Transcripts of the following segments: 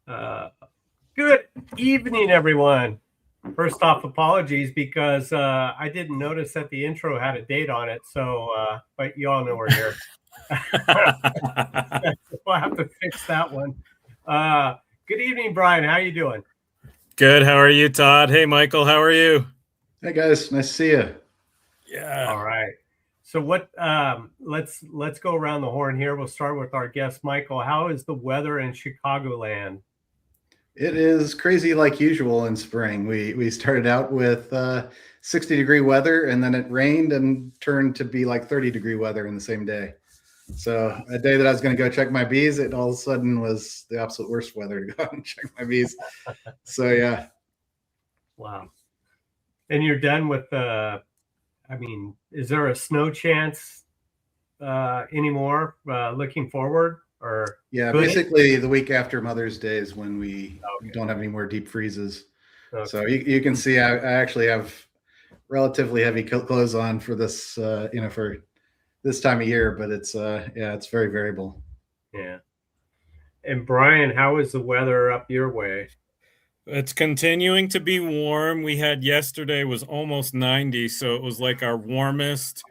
Uh, Good evening, everyone. First off, apologies because I didn't notice that the intro had a date on it. So, but you all know we're here. We'll have to fix that one. Good evening, Brian. How you doing? Good. How are you, Todd? Hey, Michael. How are you? Hey, guys. Nice to see you. Yeah. All right. So what? Let's go around the horn here. We'll start with our guest, Michael. How is the weather in Chicagoland? It is crazy like usual in spring. We started out with 60-degree weather, and then it rained and turned to be like 30-degree weather in the same day. So a day that I was going to go check my bees, it all of a sudden was the absolute worst weather to go out and check my bees. So yeah. Wow. And you're done with is there a snow chance anymore looking forward? Or yeah, basically the week after Mother's Day is when we don't have any more deep freezes. Okay. So you can see I actually have relatively heavy clothes on for this, for this time of year, but it's it's very variable. Yeah. And Brian, how is the weather up your way? It's continuing to be warm. We had yesterday was almost 90, so it was like our warmest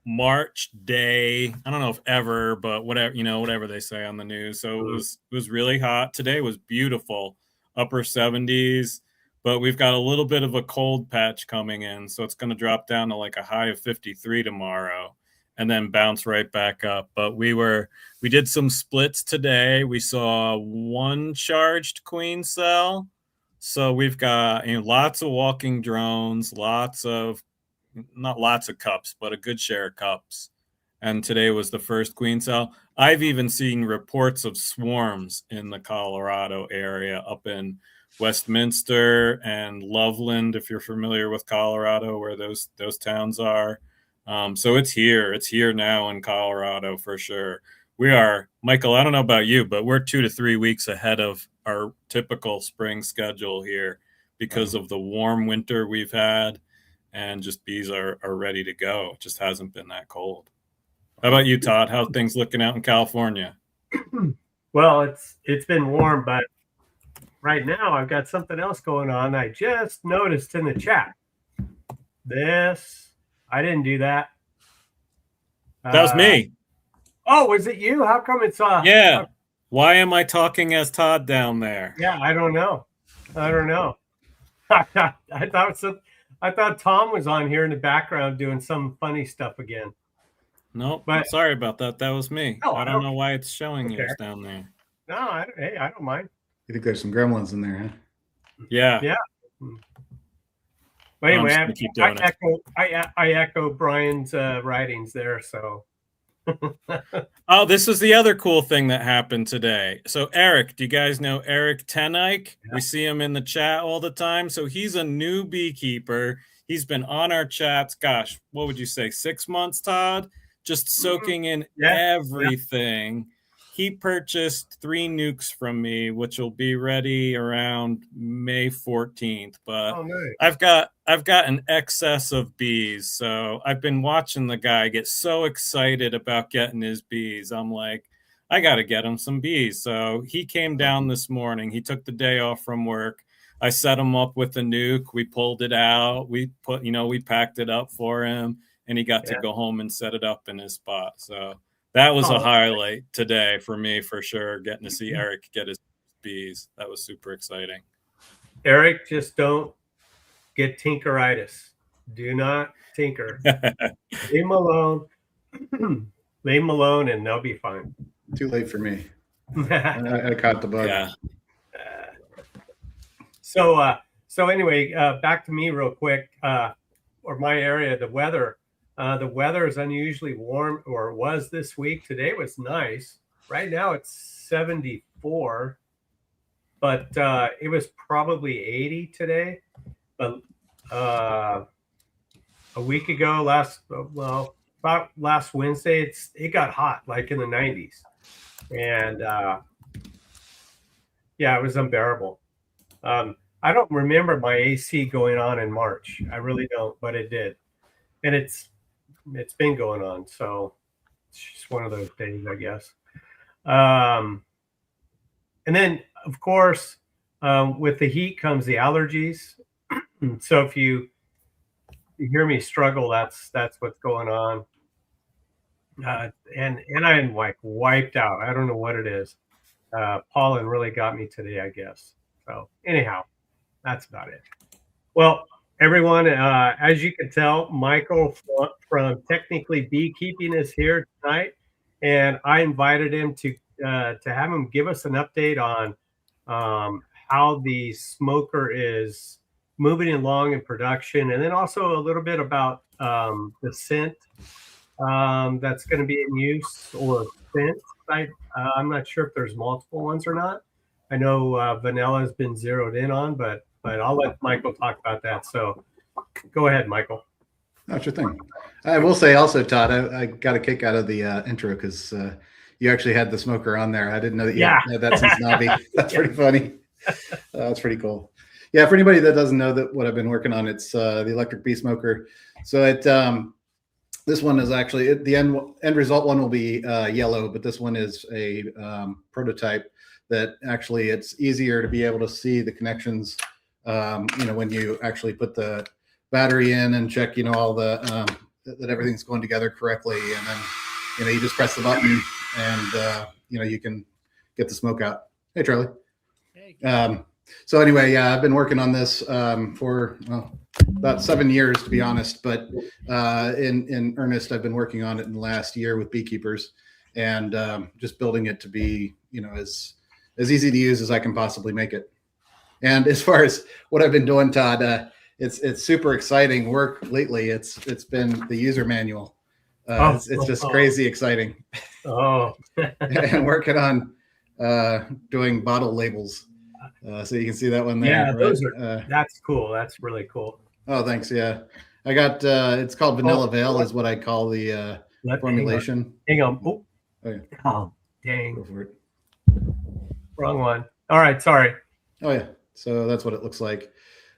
March day. I don't know if ever, but whatever they say on the news. So it was really hot. Today was beautiful, upper 70s, but we've got a little bit of a cold patch coming in, so it's going to drop down to like a high of 53 tomorrow and then bounce right back up. But we did some splits today. We saw one charged queen cell. So we've got lots of walking drones, not lots of cups, but a good share of cups. And today was the first queen cell. I've even seen reports of swarms in the Colorado area, up in Westminster and Loveland, if you're familiar with Colorado, where those towns are. So it's here now in Colorado for sure. We are, Michael, I don't know about you, but we're 2 to 3 weeks ahead of our typical spring schedule here because of the warm winter we've had. And just bees are ready to go. It just hasn't been that cold. How about you, Todd? How are things looking out in California? Well, it's been warm, but right now I've got something else going on. I just noticed in the chat. I didn't do that. That was me. Oh, was it you? How come it's yeah. Why am I talking as Todd down there? Yeah, I don't know. I thought Tom was on here in the background doing some funny stuff again. No, but sorry about that. That was me. Oh, I don't know why it's showing you down there. No, I don't mind. You think there's some gremlins in there, huh? Yeah. Yeah. But anyway, I echo Brian's writings there. So. Oh, this is the other cool thing that happened today. So Eric, do you guys know Eric Tenike? Yeah. We see him in the chat all the time. So he's a new beekeeper. He's been on our chats. Gosh, what would you say? 6 months, Todd? Just soaking in everything. Yeah. He purchased 3 nukes from me, which will be ready around May 14th. But nice. I've got an excess of bees. So I've been watching the guy get so excited about getting his bees. I'm like, I got to get him some bees. So he came down this morning. He took the day off from work. I set him up with a nuke. We pulled it out. We packed it up for him, and he got to go home and set it up in his spot. So that was a highlight today for me, for sure, getting to see Eric get his bees. That was super exciting. Eric, just don't get tinkeritis. Do not tinker. Leave them alone. Leave them alone, and they'll be fine. Too late for me. I caught the bug. Yeah. So anyway, back to me real quick, or my area, the weather. The weather is unusually warm, or was this week. Today was nice. Right now it's 74, but it was probably 80 today. But a week ago, about last Wednesday, it got hot, like in the 90s, and it was unbearable. I don't remember my AC going on in March. I really don't, but it did, and it's been going on, so it's just one of those days, I guess. And then of course, with the heat comes the allergies. So if you hear me struggle, that's what's going on. And I'm like wiped out. I don't know what it is. Pollen really got me today, I guess. So anyhow, that's about it. Well, everyone, as you can tell, Michael from Technically Beekeeping is here tonight, and I invited him to have him give us an update on how the smoker is moving along in production, and then also a little bit about the scent that's going to be in use, or scent. I'm not sure if there's multiple ones or not. I know vanilla has been zeroed in on, but I'll let Michael talk about that. So go ahead, Michael. Oh, sure thing. I will say also, Todd, I got a kick out of the intro because you actually had the smoker on there. I didn't know that you had that since Navi. That's pretty funny. That's pretty cool. Yeah, for anybody that doesn't know that what I've been working on, it's the electric bee smoker. So it this one is actually the end result one will be yellow, but this one is a prototype that actually it's easier to be able to see the connections. When you actually put the battery in and check, all the that everything's going together correctly, and then you just press the button and you can get the smoke out. Hey, Charlie. Hey. So anyway, yeah, I've been working on this for about 7 years, to be honest. But in earnest, I've been working on it in the last year with beekeepers, and just building it to be as easy to use as I can possibly make it. And as far as what I've been doing, Todd, it's super exciting work lately. It's been the user manual. It's just crazy exciting. Oh, and working on doing bottle labels. So you can see that one there. Yeah, right? those are. That's cool. That's really cool. Oh, thanks. Yeah, I got. It's called Vanilla Veil, is what I call the formulation. Hang on. Oh, Okay. oh, dang. Go for it. Wrong one. All right. Sorry. Oh yeah. So that's what it looks like.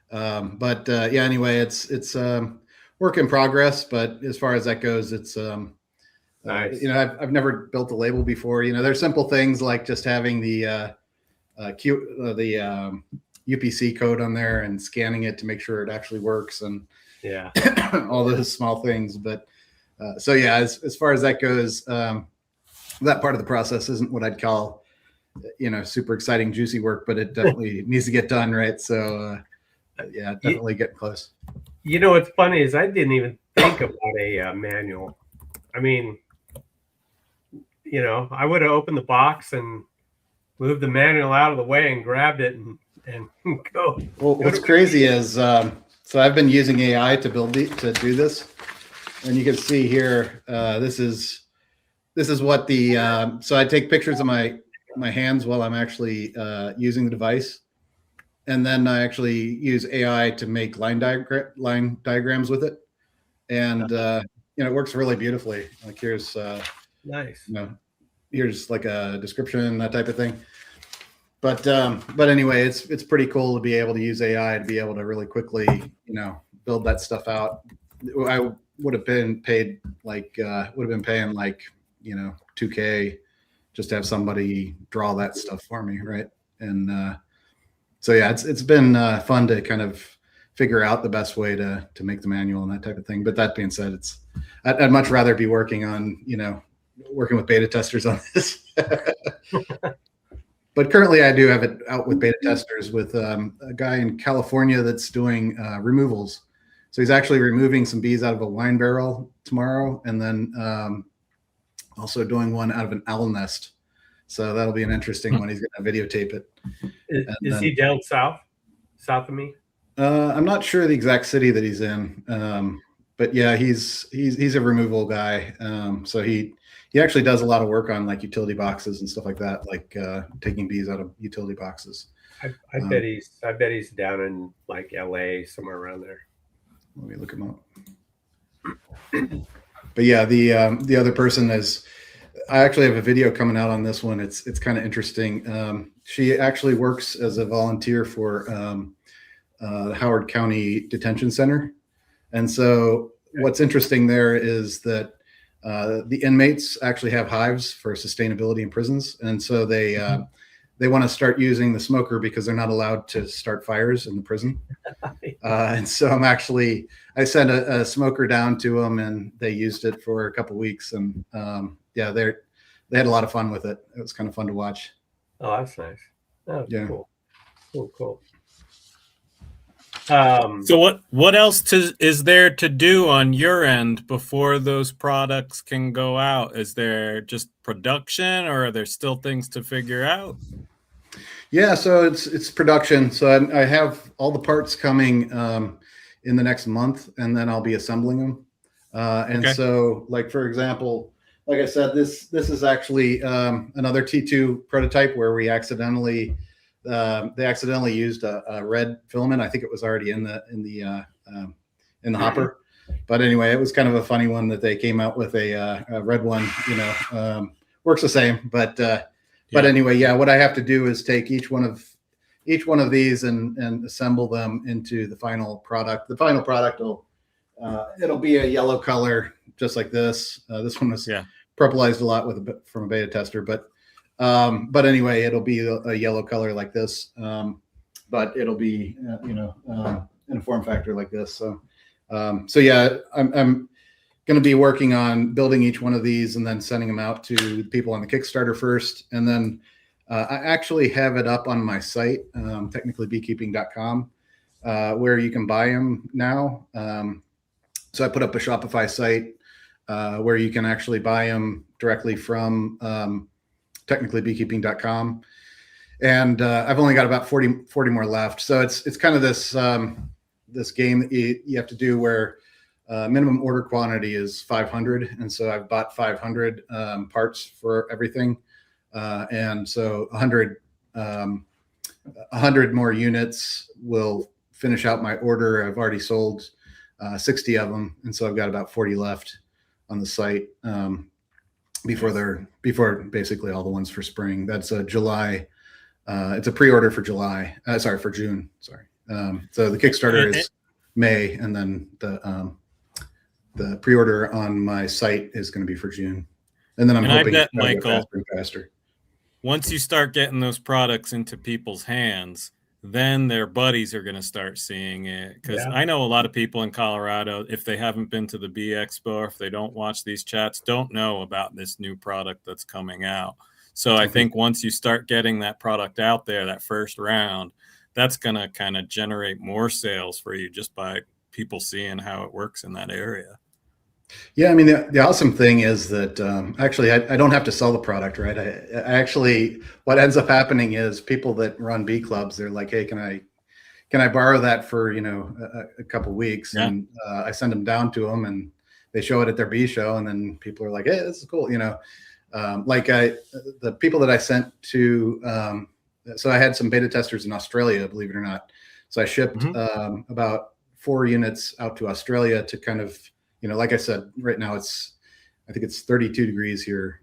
But yeah. Anyway, it's work in progress. But as far as that goes, it's nice. I've never built a label before. There's simple things like just having the UPC code on there and scanning it to make sure it actually works, and yeah, all those small things. But so yeah, as far as that goes, that part of the process isn't what I'd call super exciting, juicy work, but it definitely needs to get done, right? So yeah, definitely getting close. What's funny is I didn't even think about a manual. I mean, I would have opened the box and moved the manual out of the way and grabbed it and go. Well, what's crazy is so I've been using AI to do this, and you can see here this is what the so I take pictures of my hands while I'm actually using the device, and then I actually use AI to make line diagrams with it, and it works really beautifully. Like here's nice. Here's like a description, that type of thing. But anyway, it's pretty cool to be able to use AI to be able to really quickly build that stuff out. I would have been paying like $2K just to have somebody draw that stuff for me, right? And so yeah, it's been fun to kind of figure out the best way to make the manual and that type of thing. But that being said, I'd much rather be working on working with beta testers on this. But currently I do have it out with beta testers with a guy in California that's doing removals. So he's actually removing some bees out of a wine barrel tomorrow, and then also doing one out of an owl nest. So that'll be an interesting one. He's going to videotape it. Is he down south of me? I'm not sure the exact city that he's in, but yeah, he's a removal guy. So he actually does a lot of work on like utility boxes and stuff like that, like taking bees out of utility boxes. I bet he's down in like LA, somewhere around there. Let me look him up. But yeah, the other person is. I actually have a video coming out on this one. It's kind of interesting. She actually works as a volunteer for the Howard County Detention Center, and so what's interesting there is that the inmates actually have hives for sustainability in prisons, and so they they want to start using the smoker because they're not allowed to start fires in the prison. And so I sent a smoker down to them, and they used it for a couple weeks, and yeah, they had a lot of fun with it. It was kind of fun to watch. Oh, that's nice. Oh, Yeah. Cool. So what else is there to do on your end before those products can go out? Is there just production, or are there still things to figure out? Yeah, so it's production. So I have all the parts coming in the next month, and then I'll be assembling them. And Okay. so, like for example, like I said, this is actually another T2 prototype where we accidentally they accidentally used a red filament. I think it was already in the hopper, but anyway, it was kind of a funny one that they came out with a red one. Works the same, but anyway, yeah. What I have to do is take each one of these and assemble them into the final product. The final product it'll be a yellow color, just like this. This one was purplized a lot from a beta tester, but anyway, it'll be a yellow color like this, but it'll be in a form factor like this. So yeah, I'm going to be working on building each one of these and then sending them out to people on the Kickstarter first, and then I actually have it up on my site, technically beekeeping.com, where you can buy them now. So I put up a Shopify site where you can actually buy them directly from technically beekeeping.com. And I've only got about 40 more left. So it's kind of this game that you have to do where minimum order quantity is 500. And so I've bought 500 parts for everything. And so 100 more units will finish out my order. I've already sold 60 of them. And so I've got about 40 left on the site before basically all the ones for spring. That's July. It's a pre-order for July. For June. Sorry. So the Kickstarter is May, and then the pre-order on my site is going to be for June. And then I'm hoping I bet, it's going to Michael, get faster and faster. Once you start getting those products into people's hands, then their buddies are going to start seeing it. Because I know a lot of people in Colorado, if they haven't been to the Bee Expo, or if they don't watch these chats, don't know about this new product that's coming out. So I think once you start getting that product out there, that first round, that's going to kind of generate more sales for you just by people seeing how it works in that area. Yeah, I mean, the awesome thing is that actually I don't have to sell the product, right? I actually, what ends up happening is people that run bee clubs, they're like, hey, can I borrow that for a couple weeks? Yeah. And I send them down to them, and they show it at their bee show, and then people are like, hey, this is cool, the people that I sent to. So I had some beta testers in Australia, believe it or not. So I shipped about 4 units out to Australia to kind of, like I said, right now I think it's 32 degrees here.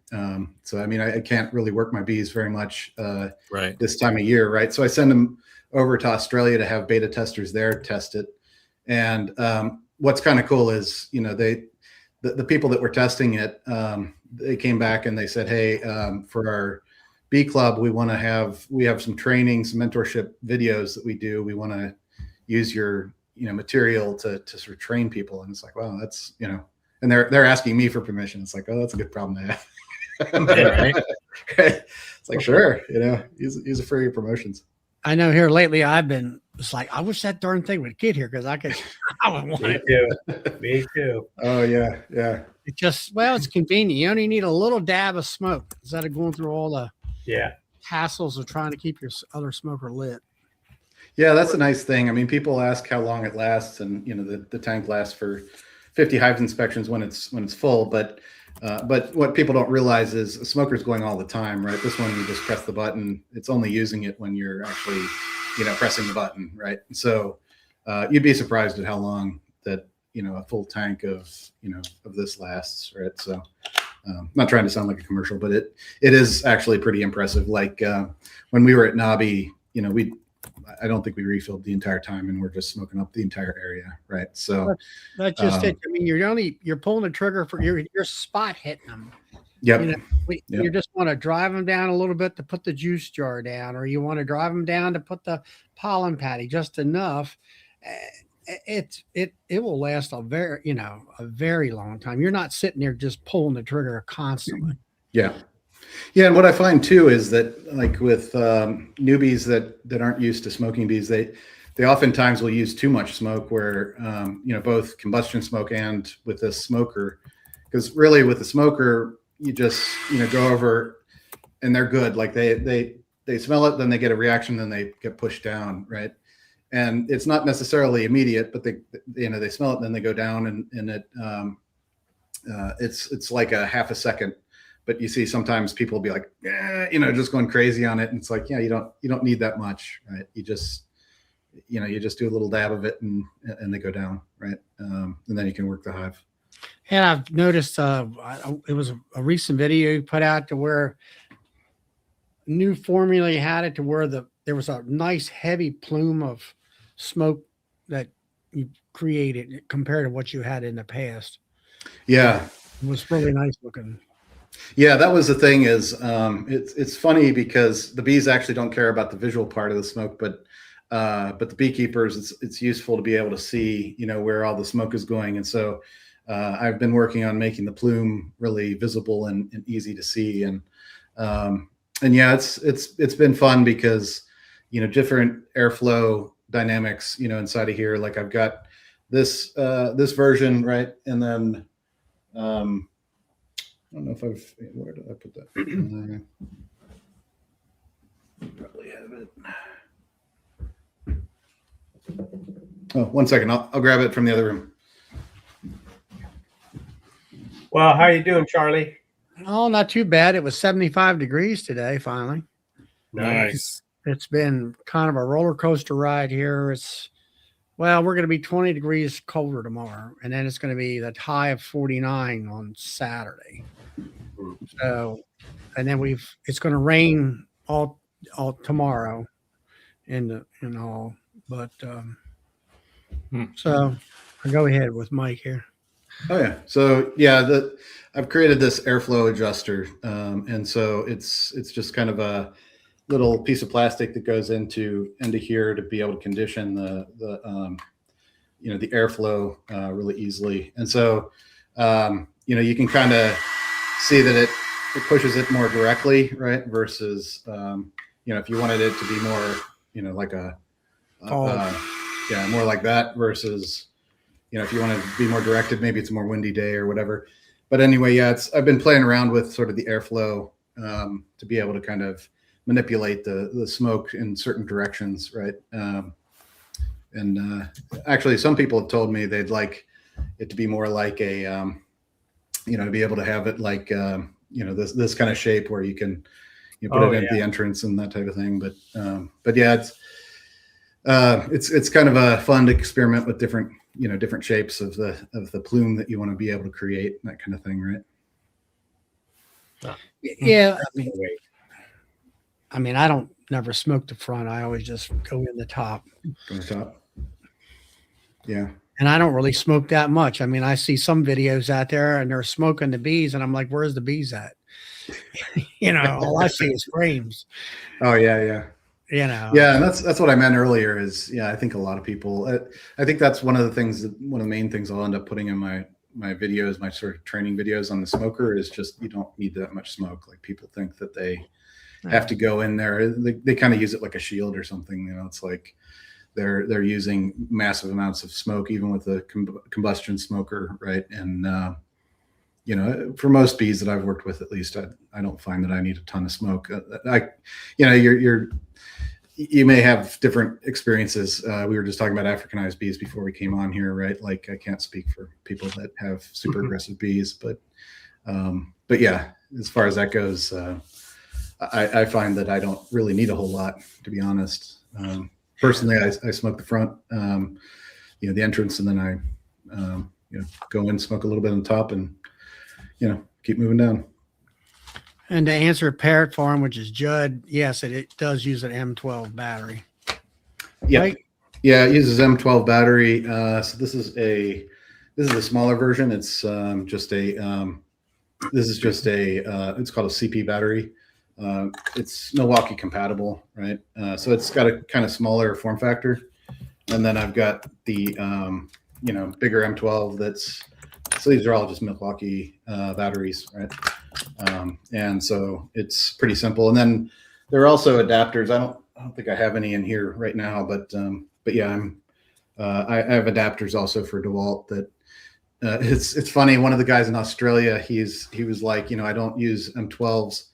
So, I mean, I can't really work my bees very much this time of year, right? So I send them over to Australia to have beta testers there test it. And what's kind of cool is, the people that were testing it, they came back and they said, hey, for our bee club, we have some training, some mentorship videos that we do. We want to use your material to sort of train people. And it's like, wow, that's, and they're asking me for permission. It's like, oh, that's a good problem to have. Right. It's like, sure, use it for your promotions. I know here lately it's like, I wish that darn thing would get here because I would want it. Me too. Oh yeah. It just, it's convenient. You only need a little dab of smoke instead of going through all the hassles of trying to keep your other smoker lit. Yeah, that's a nice thing. I mean, people ask how long it lasts, and the tank lasts for 50 hive inspections when it's full. But what people don't realize is a smoker's going all the time, right? This one, you just press the button. It's only using it when you're actually, pressing the button, right? And so you'd be surprised at how long that a full tank of this lasts, right? So not trying to sound like a commercial, but it is actually pretty impressive. Like when we were at Nobby, I don't think we refilled the entire time, and we're just smoking up the entire area, right? So that's just it. I mean, you're pulling the trigger for your spot hitting them. Yep. You know, Yep. you just want to drive them down a little bit to put the juice jar down, or you want to drive them down to put the pollen patty just enough. It will last a very long time. You're not sitting there just pulling the trigger constantly. Yeah. Yeah. And what I find too is that, like with newbies that aren't used to smoking bees, they oftentimes will use too much smoke where, both combustion smoke and with this smoker, because really with the smoker, you just, go over and they're good. Like they smell it, then they get a reaction, then they get pushed down. Right. And it's not necessarily immediate, but they smell it, and then they go down, and it's like a half a second. But you see sometimes people will be like, just going crazy on it. And it's like, yeah, you don't need that much, right? You just do a little dab of it and they go down, right? And then you can work the hive. And I've noticed it was a recent video you put out to where new formula you had it to where there was a nice heavy plume of smoke that you created compared to what you had in the past. Yeah. It was really nice looking. Yeah, that was the thing is it's funny because the bees actually don't care about the visual part of the smoke, but the beekeepers, it's useful to be able to see, where all the smoke is going. And so I've been working on making the plume really visible and easy to see. And yeah, it's been fun because, different airflow dynamics, inside of here. Like I've got this version, right? And then I don't know if where did I put that? Probably have it. Oh, 1 second. I'll grab it from the other room. Well, how are you doing, Charlie? Oh, not too bad. It was 75 degrees today, finally. Nice. It's been kind of a roller coaster ride here. We're going to be 20 degrees colder tomorrow, and then it's going to be the high of 49 on Saturday. So, and then it's going to rain all tomorrow and all, but so I'll go ahead with Mike here. Oh yeah. So yeah, I've created this airflow adjuster. And so it's just kind of a little piece of plastic that goes into here to be able to condition the airflow really easily. And so you can kind of see that it pushes it more directly, right? Versus if you wanted it to be more like more like that versus if you want to be more directed, maybe it's a more windy day or whatever. But anyway, yeah, I've been playing around with sort of the airflow to be able to kind of manipulate the smoke in certain directions, right? And actually, some people have told me they'd like it to be more like a, to be able to have it like, this kind of shape where you can put it at the entrance and that type of thing. But yeah, it's kind of a fun to experiment with different shapes of the plume that you want to be able to create, that kind of thing, right? Yeah. I mean, I don't never smoke the front. I always just go in the top. Go in the top. Yeah. And I don't really smoke that much. I mean, I see some videos out there and they're smoking the bees and I'm like, where's the bees at? All I see is frames. Oh yeah. Yeah. Yeah. And that's what I meant earlier is, I think a lot of people, I think that's one of the main things I'll end up putting in my videos, my sort of training videos on the smoker is just, you don't need that much smoke. Like people think that they have to go in there. They kind of use it like a shield or something. It's like they're using massive amounts of smoke, even with the combustion smoker. Right. And, for most bees that I've worked with, at least I don't find that I need a ton of smoke. You may have different experiences. We were just talking about Africanized bees before we came on here, right? Like I can't speak for people that have super aggressive bees, but yeah, as far as that goes, I find that I don't really need a whole lot, to be honest. Personally, I smoke the front, the entrance, and then I, go in, smoke a little bit on top, and keep moving down. And to answer Parrot Farm, which is Judd, yes, it does use an M12 battery. Yeah, right? Yeah, it uses M12 battery. So this is a smaller version. It's just a this is just it's called a CP battery. It's Milwaukee compatible, right? So it's got a kind of smaller form factor. And then I've got the, bigger M12 so these are all just Milwaukee batteries, right? And so it's pretty simple. And then there are also adapters. I don't think I have any in here right now, but yeah, I have adapters also for DeWalt that, it's funny. One of the guys in Australia, he was like, I don't use M12s.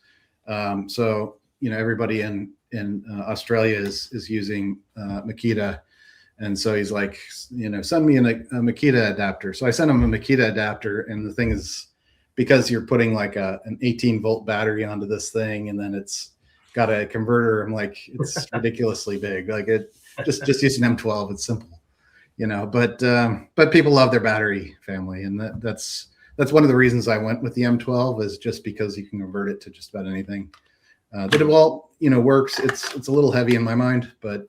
So, everybody in Australia is using Makita. And so he's like, send me a Makita adapter. So I sent him a Makita adapter. And the thing is, because you're putting like an 18-volt battery onto this thing, and then it's got a converter, I'm like, it's ridiculously big. Like just use an M12. It's simple. But people love their battery family, and that's one of the reasons I went with the M12 is just because you can convert it to just about anything. The DeWalt, works. It's a little heavy in my mind, but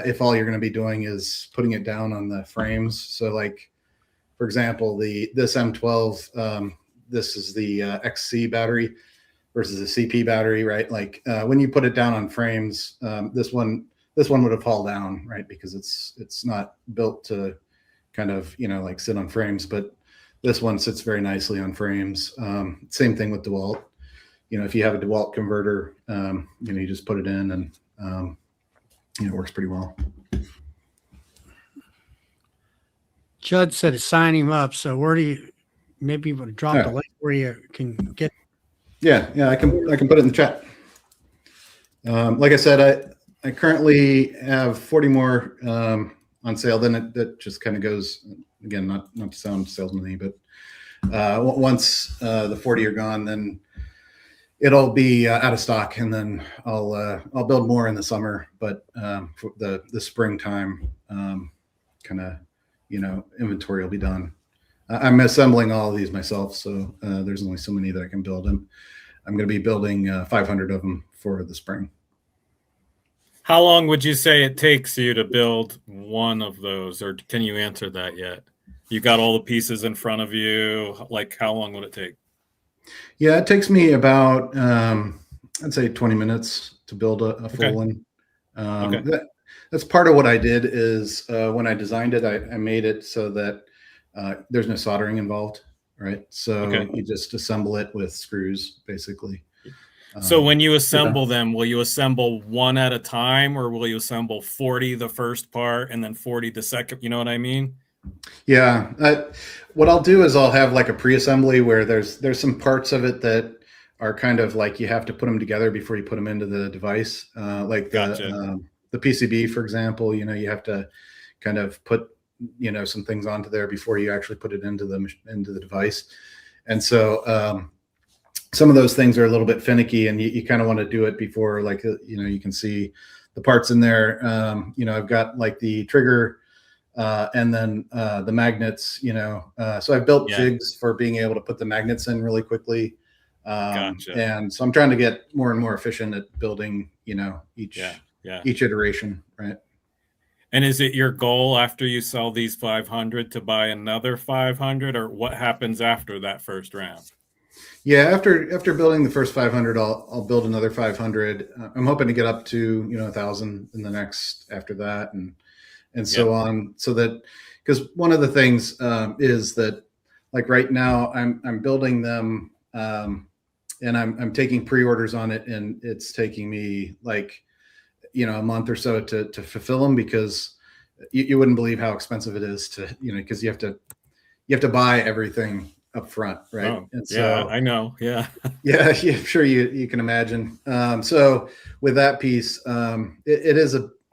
if all you're going to be doing is putting it down on the frames, so like for example, this M12, this is the XC battery versus a CP battery, right? Like when you put it down on frames, this one would have fallen down, right? Because it's not built to kind of, like sit on frames, but this one sits very nicely on frames. Same thing with DeWalt. If you have a DeWalt converter, you just put it in and, it works pretty well. Judd said to sign him up. So where do you, maybe you would drop the link where you can get. Yeah, I can put it in the chat. Like I said, I currently have 40 more on sale. Then that just kind of goes, again, not to sound salesman-y, but once the 40 are gone, then it'll be out of stock, and then I'll build more in the summer. But for the springtime, kind of inventory will be done. I'm assembling all of these myself, so there's only so many that I can build. I'm going to be building 500 of them for the spring. How long would you say it takes you to build one of those, or can you answer that yet? You got all the pieces in front of you. Like, how long would it take? Yeah, it takes me about, I'd say 20 minutes to build a full one. That's part of what I did is when I designed it, I made it so that there's no soldering involved, right? So you just assemble it with screws, basically. So when you assemble them, will you assemble one at a time, or will you assemble 40 the first part and then 40 the second? You know what I mean? Yeah. What I'll do is I'll have like a pre-assembly where there's some parts of it that are kind of like you have to put them together before you put them into the device. Like the PCB, for example, you have to kind of put, some things onto there before you actually put it into the device. And so some of those things are a little bit finicky, and you kind of want to do it before, like, you can see the parts in there. I've got like the trigger and then the magnets, so I've built jigs for being able to put the magnets in really quickly. And so I'm trying to get more and more efficient at building, each iteration, right? And is it your goal after you sell these 500 to buy another 500, or what happens after that first round? Yeah, after building the first 500, I'll build another 500. I'm hoping to get up to 1,000 in the next after that, and so on. So that, because one of the things is that, like right now, I'm building them, and I'm taking pre-orders on it, and it's taking me like a month or so to fulfill them, because you wouldn't believe how expensive it is to because you have to buy everything up front, right? Oh, and so I know. Yeah. Yeah, I'm sure you can imagine. So with that piece,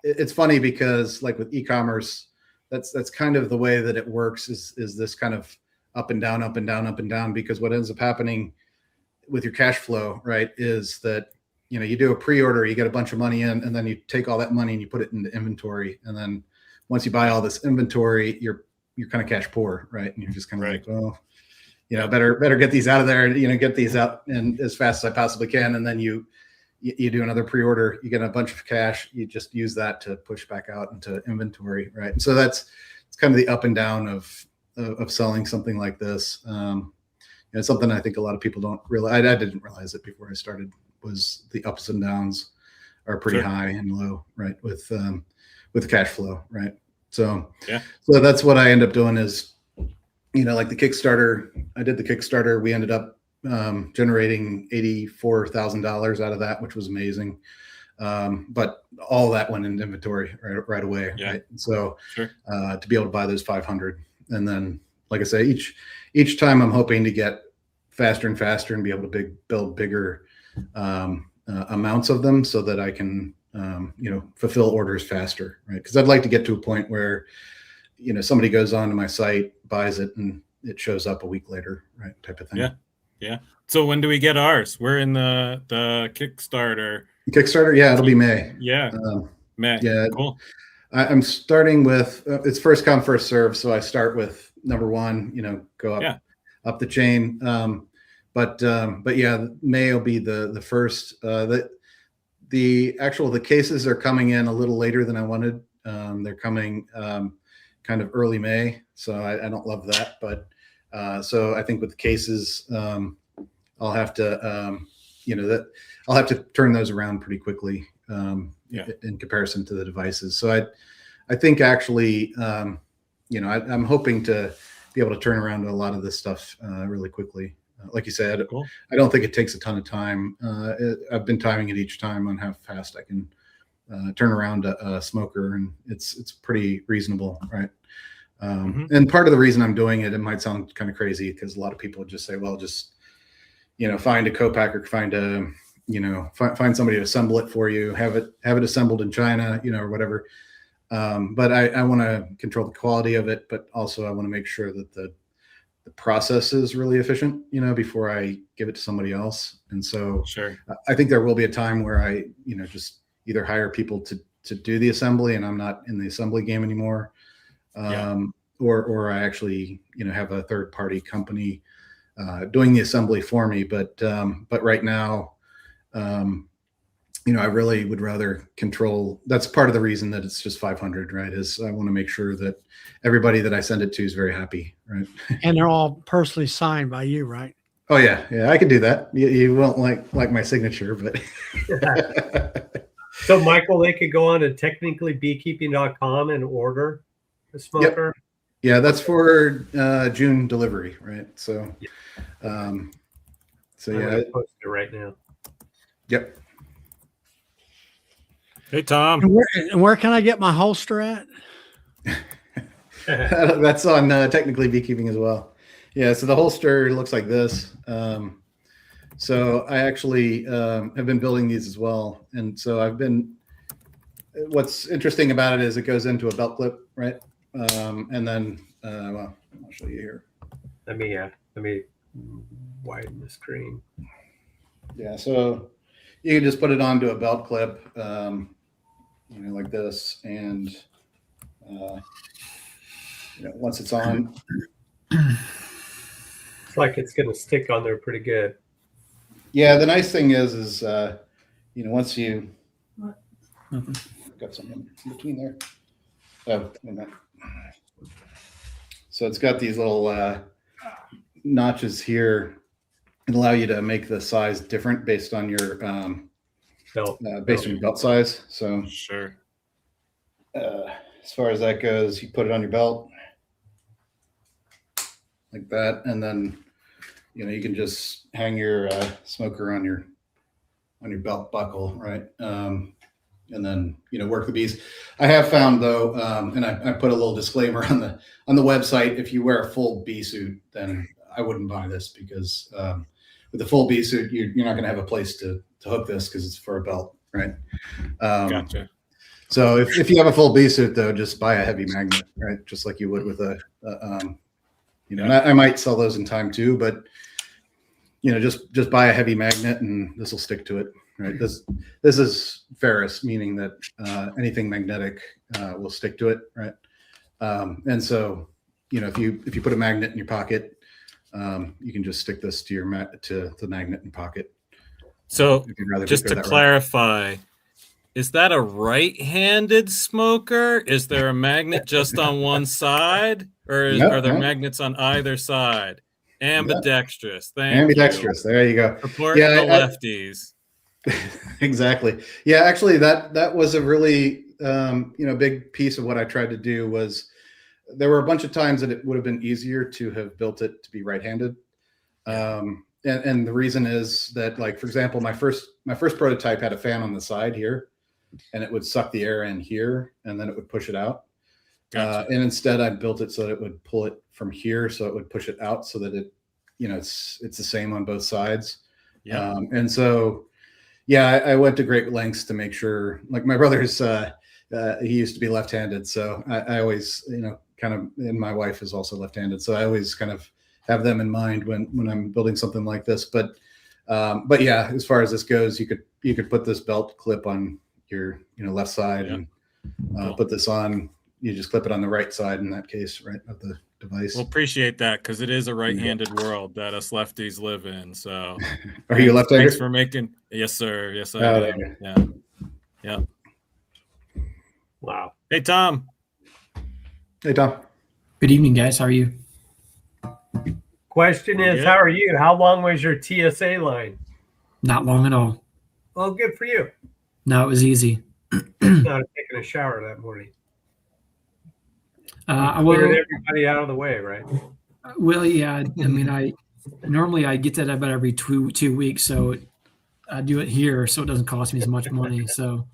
it's funny because like with e-commerce, that's kind of the way that it works is this kind of up and down, up and down, up and down, because what ends up happening with your cash flow, right, is that you do a pre-order, you get a bunch of money in, and then you take all that money and you put it into inventory, and then once you buy all this inventory, you're kind of cash poor, right? And you're just kind of like, well, better get these out of there, get these out and as fast as I possibly can. And then you do another pre-order, you get a bunch of cash, you just use that to push back out into inventory, right? And so it's kind of the up and down of selling something like this. it's something I think a lot of people don't realize. I didn't realize it before I started, was the ups and downs are pretty high and low, right? With cash flow, right? So so that's what I end up doing is, like the Kickstarter. I did the Kickstarter. We ended up generating $84,000 out of that, which was amazing. But all that went into inventory right away, right? So to be able to buy those 500, and then, like I say, each time I'm hoping to get faster and faster and be able to build bigger amounts of them, so that I can fulfill orders faster, right? Because I'd like to get to a point where somebody goes onto my site, buys it, and it shows up a week later, right? Type of thing. Yeah. So when do we get ours? We're in the Kickstarter. Yeah, it'll be May. May. Yeah, cool. I'm starting with it's first come first serve, so I start with number one. Go up the chain. But yeah, May will be the first. The cases are coming in a little later than I wanted. They're coming kind of early May, so I don't love that. But so I think with the cases, I'll have to I'll have to turn those around pretty quickly in comparison to the devices. So I think actually I'm hoping to be able to turn around a lot of this stuff really quickly. Like you said, I don't think it takes a ton of time. I've been timing it each time on how fast I can turn around a smoker, and it's pretty reasonable, right? And part of the reason I'm doing it might sound kind of crazy, because a lot of people just say, well, just find a co-packer, find somebody to assemble it for you, have it assembled in China, or whatever. But I want to control the quality of it, but also I want to make sure that the process is really efficient, before I give it to somebody else. And so I think there will be a time where I, just either hire people to do the assembly, and I'm not in the assembly game anymore. Or I actually, have a third party company doing the assembly for me. But right now, I really would rather control. That's part of the reason that it's just 500, right? Is I want to make sure that everybody that I send it to is very happy, right? And they're all personally signed by you, right? Oh yeah, I can do that. You won't like my signature, but. So Michael, they could go on to technicallybeekeeping.com and order the smoker. Yep. Yeah, that's for June delivery, right? So, I'm gonna post it right now. Yep. Hey Tom, and where can I get my holster at? That's on Technically Beekeeping as well. Yeah, so the holster looks like this. So I actually have been building these as well, and so what's interesting about it is it goes into a belt clip, right? And then I'll show you here. Let me widen the screen. Yeah, so you can just put it onto a belt clip, like this, and once it's on, it's like it's going to stick on there pretty good. Yeah, the nice thing is once you got something in between there. Oh, so it's got these little notches here and allow you to make the size different based on your belt, based on your belt size. So as far as that goes, you put it on your belt like that, and then you can just hang your smoker on your belt buckle, right? And then work the bees. I have found though, and I put a little disclaimer on the website. If you wear a full bee suit, then I wouldn't buy this, because with a full bee suit, you're not going to have a place to hook this, because it's for a belt, right? Gotcha. So if you have a full bee suit though, just buy a heavy magnet, right? Just like you would with and I might sell those in time too, but just buy a heavy magnet and this will stick to it. Right. This is ferrous, meaning that anything magnetic will stick to it. Right. And so, if you put a magnet in your pocket, you can just stick this to to the magnet in your pocket. So just to clarify, is that a right-handed smoker? Is there a magnet just on one side, or are there magnets on either side? Ambidextrous. Thank Ambidextrous. There you go. Support Yeah, the lefties. Exactly. Yeah, actually, that was a really big piece of what I tried to do. Was there were a bunch of times that it would have been easier to have built it to be right-handed. And the reason is that, like, for example, my first prototype had a fan on the side here, and it would suck the air in here, and then it would push it out. Gotcha. And instead, I built it so that it would pull it from here, so it would push it out, so that it, it's the same on both sides. Yeah. And so, yeah, I went to great lengths to make sure. Like, my brother's, he used to be left-handed, so I always, kind of, and my wife is also left-handed, so I always kind of have them in mind when I'm building something like this. But yeah, as far as this goes, you could put this belt clip on your left side, and put this on. You just clip it on the right side in that case, right, of the device. Well, appreciate that, because it is a right-handed world that us lefties live in. So, are you a left-hander? Thanks for making. Yes, sir. Yes, I am. Yeah. Yeah. Wow. Hey, Tom. Hey, Tom. Good evening, guys. How are you? Question is, how are you? How long was your TSA line? Not long at all. Well, good for you. No, it was easy. Not taking a shower that morning. Cleared everybody out of the way, right? Well, yeah. I mean, I normally get that about every two weeks, so I do it here, so it doesn't cost me as much money. So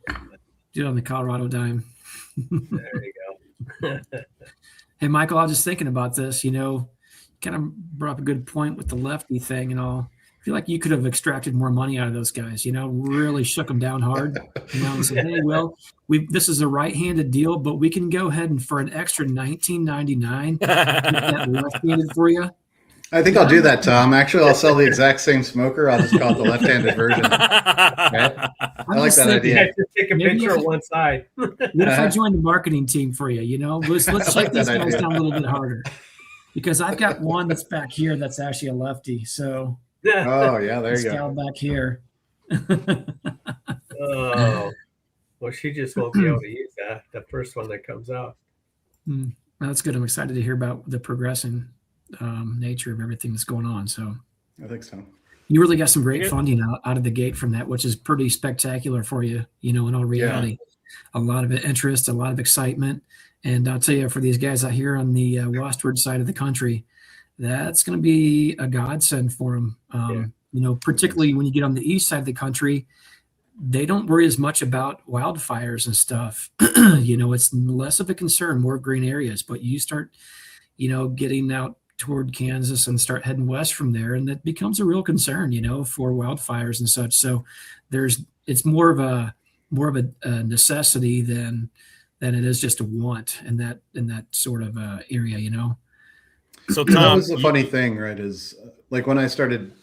do it on the Colorado dime. There you go. Hey, Michael, I was just thinking about this. Kind of brought up a good point with the lefty thing and all. I feel like you could have extracted more money out of those guys, really shook them down hard, and said, hey, well, this is a right-handed deal, but we can go ahead and for an extra $19.99, get that left-handed for you. I think I'll do that, Tom. Actually, I'll sell the exact same smoker. I'll just call it the left-handed version. Okay? I like that idea. Yeah, just take a picture of one side. What if I joined the marketing team for you? Let's shake these guys down a little bit harder. Because I've got one that's back here that's actually a lefty. So oh yeah, there you go. Back here. Oh, well, she just won't be able to use that. The first one that comes out. Well, that's good. I'm excited to hear about the progressing nature of everything that's going on. So I think so. You really got some great funding out of the gate from that, which is pretty spectacular for you. In all reality, a lot of interest, a lot of excitement. And I'll tell you, for these guys out here on the WestWard side of the country, that's going to be a godsend for them. Particularly when you get on the east side of the country, they don't worry as much about wildfires and stuff. It's less of a concern, more green areas. But you start, getting out toward Kansas and start heading west from there, and that becomes a real concern, for wildfires and such. So it's more of a necessity than it is just a want in that sort of area, So Tom, that was the funny thing, right? Is like when I started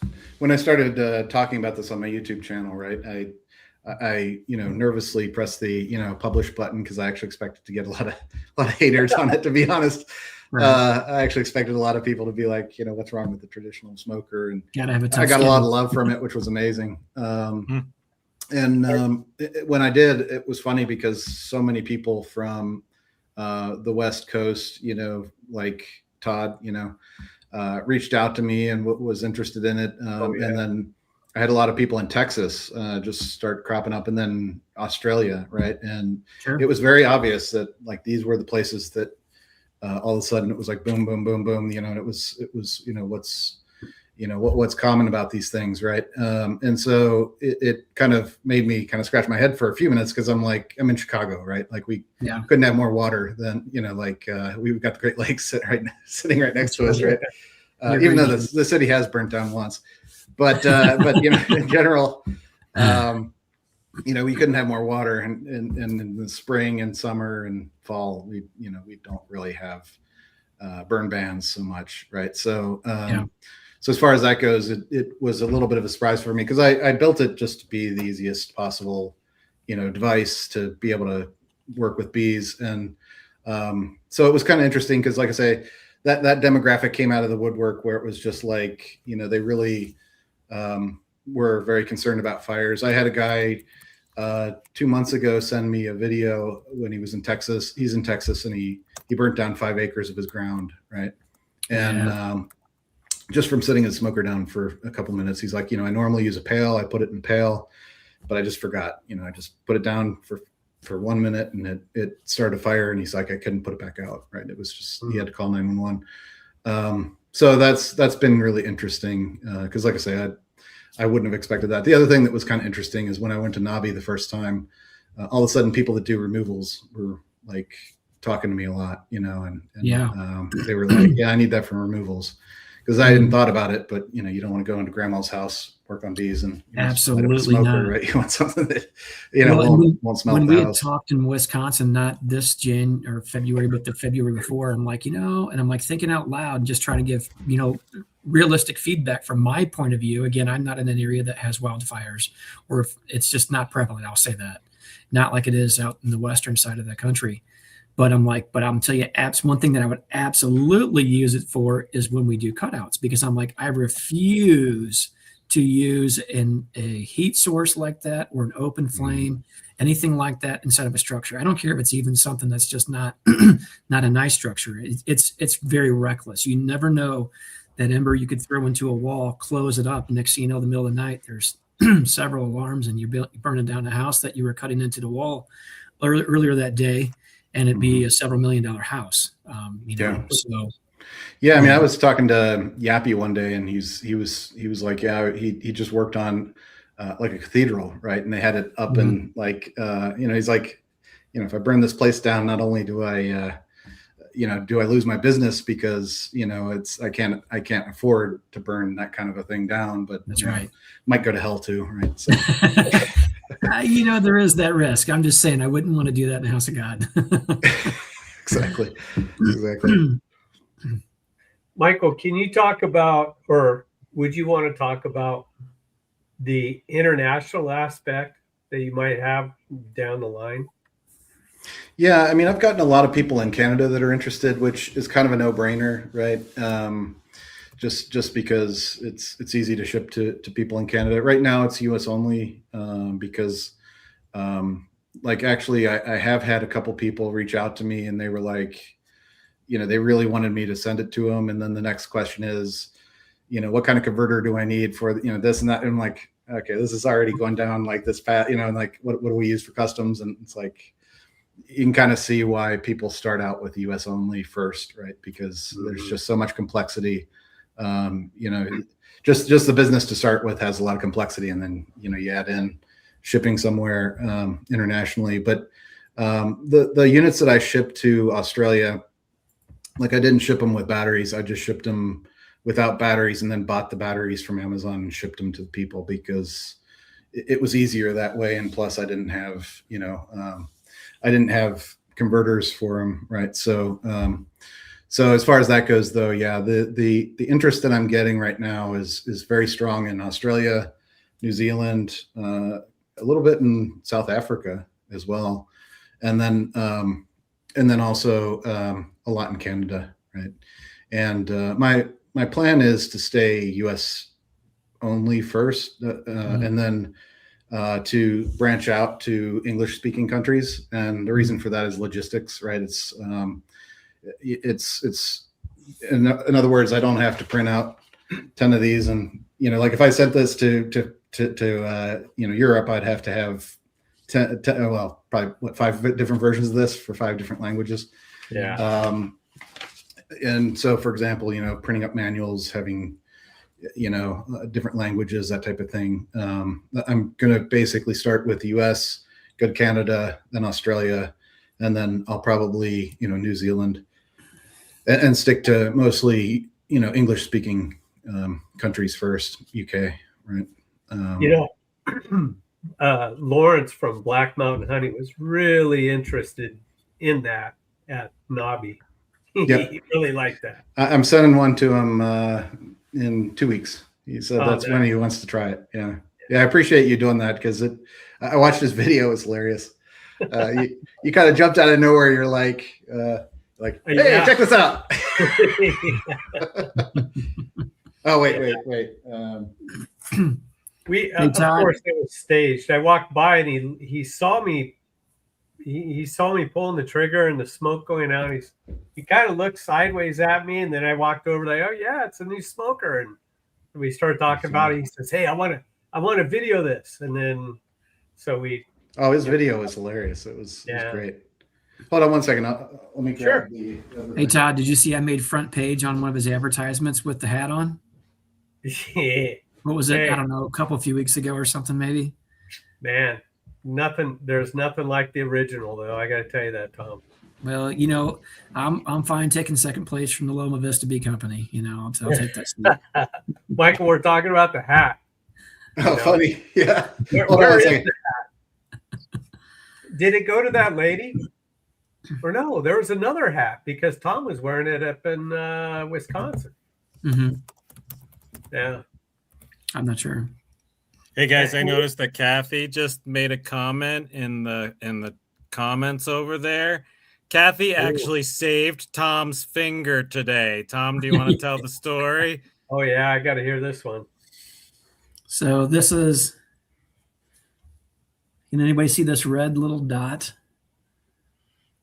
talking about this on my YouTube channel, right? I nervously pressed the publish button because I actually expected to get a lot of haters on it. To be honest, right. I actually expected a lot of people to be like, what's wrong with the traditional smoker? And I got a lot of love from it, which was amazing. And when I did, it was funny because so many people from the West Coast, like Todd, reached out to me and was interested in it. And then I had a lot of people in Texas just start cropping up, and then Australia, right? And it was very obvious that like these were the places that all of a sudden it was like boom, boom, boom, boom. And it was what's common about these things, right? And so it kind of made me kind of scratch my head for a few minutes because I'm in Chicago, right? Like we couldn't have more water than we've got the Great Lakes sitting right next to us, right? Even though the city has burnt down once, but in general, we couldn't have more water, and in the spring and summer and fall, we don't really have burn bans so much, right? So. So as far as that goes, it was a little bit of a surprise for me because I built it just to be the easiest possible, device to be able to work with bees. And so it was kind of interesting because, like I say, that demographic came out of the woodwork where it was just like, they really were very concerned about fires. I had a guy 2 months ago send me a video when he was in Texas. He's in Texas, and he burnt down 5 acres of his ground, right? And just from sitting his smoker down for a couple minutes. He's like, I normally use a pail. I put it in a pail, but I just forgot. I just put it down for 1 minute, and it started a fire. And he's like, I couldn't put it back out. Right? It was just he had to call 911. So that's been really interesting because, like I say, I wouldn't have expected that. The other thing that was kind of interesting is when I went to Nobby the first time, all of a sudden people that do removals were like talking to me a lot, and they were like, yeah, I need that for removals. Because I hadn't thought about it, but you don't want to go into grandma's house, work on bees, and absolutely smoker, not. right? You want something that won't smell. When we had talked in Wisconsin, not this Jan or February, but the February before, I'm like, and I'm like thinking out loud, just trying to give realistic feedback from my point of view. Again, I'm not in an area that has wildfires, or if it's just not prevalent. I'll say that, not like it is out in the western side of the country. But I'm like, I'm tell you, one thing that I would absolutely use it for is when we do cutouts, because I'm like, I refuse to use a heat source like that or an open flame, anything like that inside of a structure. I don't care if it's even something that's just not not a nice structure. It's very reckless. You never know that ember you could throw into a wall, close it up. Next thing you know, in the middle of the night, there's several alarms, and you're burning down a house that you were cutting into the wall earlier that day. And it'd be a several $1 million house, So, yeah, I mean, I was talking to Yappy one day, and he was like, yeah, he just worked on like a cathedral, right? And they had it up and like, he's like, if I burn this place down, not only do I, do I lose my business because I can't afford to burn that kind of a thing down, but that's right, might go to hell too, right? So. There is that risk. I'm just saying I wouldn't want to do that in the house of God. Exactly. Michael, can you talk about, or would you want to talk about the international aspect that you might have down the line? Yeah, I mean, I've gotten a lot of people in Canada that are interested, which is kind of a no-brainer, right? Just because it's easy to ship to people in Canada. Right now it's US only because actually I have had a couple people reach out to me, and they were like, they really wanted me to send it to them. And then the next question is, what kind of converter do I need for, this and that? And I'm like, okay, this is already going down like this path, and like, what do we use for customs? And it's like, you can kind of see why people start out with US only first, right? Because there's just so much complexity. Just the business to start with has a lot of complexity, and then you add in shipping somewhere internationally. But the units that I shipped to Australia, like I didn't ship them with batteries. I just shipped them without batteries, and then bought the batteries from Amazon and shipped them to the people because it was easier that way. And plus, I didn't have converters for them, right? So as far as that goes, though, yeah, the interest that I'm getting right now is very strong in Australia, New Zealand, a little bit in South Africa as well, and then also a lot in Canada, right? And my plan is to stay U.S. only first, and then to branch out to English-speaking countries. And the reason for that is logistics, right? It's in other words, I don't have to print out 10 of these, and like if I sent this to Europe, I'd have to have 10 probably 5 different versions of this for 5 different languages. Yeah. And so, for example, printing up manuals, having different languages, that type of thing. I'm going to basically start with the US, go to Canada, then Australia, and then I'll probably New Zealand. And stick to mostly, English speaking countries first, UK, right? Lawrence from Black Mountain Honey was really interested in that at Nobby. He really liked that. I'm sending one to him in 2 weeks. He said that's when he wants to try it. Yeah. I appreciate you doing that, because I watched this video. It was hilarious. You kind of jumped out of nowhere. You're like, hey, check this out. Oh, wait. Of course, it was staged. I walked by and he saw me he saw me pulling the trigger and the smoke going out. He kind of looked sideways at me, and then I walked over like, oh yeah, it's a new smoker, and we started talking about it. He says, hey, I want to video this, and then so we. Oh, his video was hilarious. It was great. Hold on one second. Let me grab the. Hey Todd, did you see I made front page on one of his advertisements with the hat on? Yeah. What was it? I don't know, a few weeks ago or something, maybe. Man, nothing. There's nothing like the original, though. I got to tell you that, Tom. Well, I'm fine taking second place from the Loma Vista Bee Company. I'll take that seat. Michael, we're talking about the hat. Oh, funny. Yeah. Where is the hat? Did it go to that lady? Or no, there was another hat because Tom was wearing it up in Wisconsin. Mm-hmm. Yeah. I'm not sure. Hey guys, I noticed that Kathy just made a comment in the comments over there. Kathy actually saved Tom's finger today. Tom, do you want to tell the story? Oh yeah, I got to hear this one. So this is. Can anybody see this red little dot?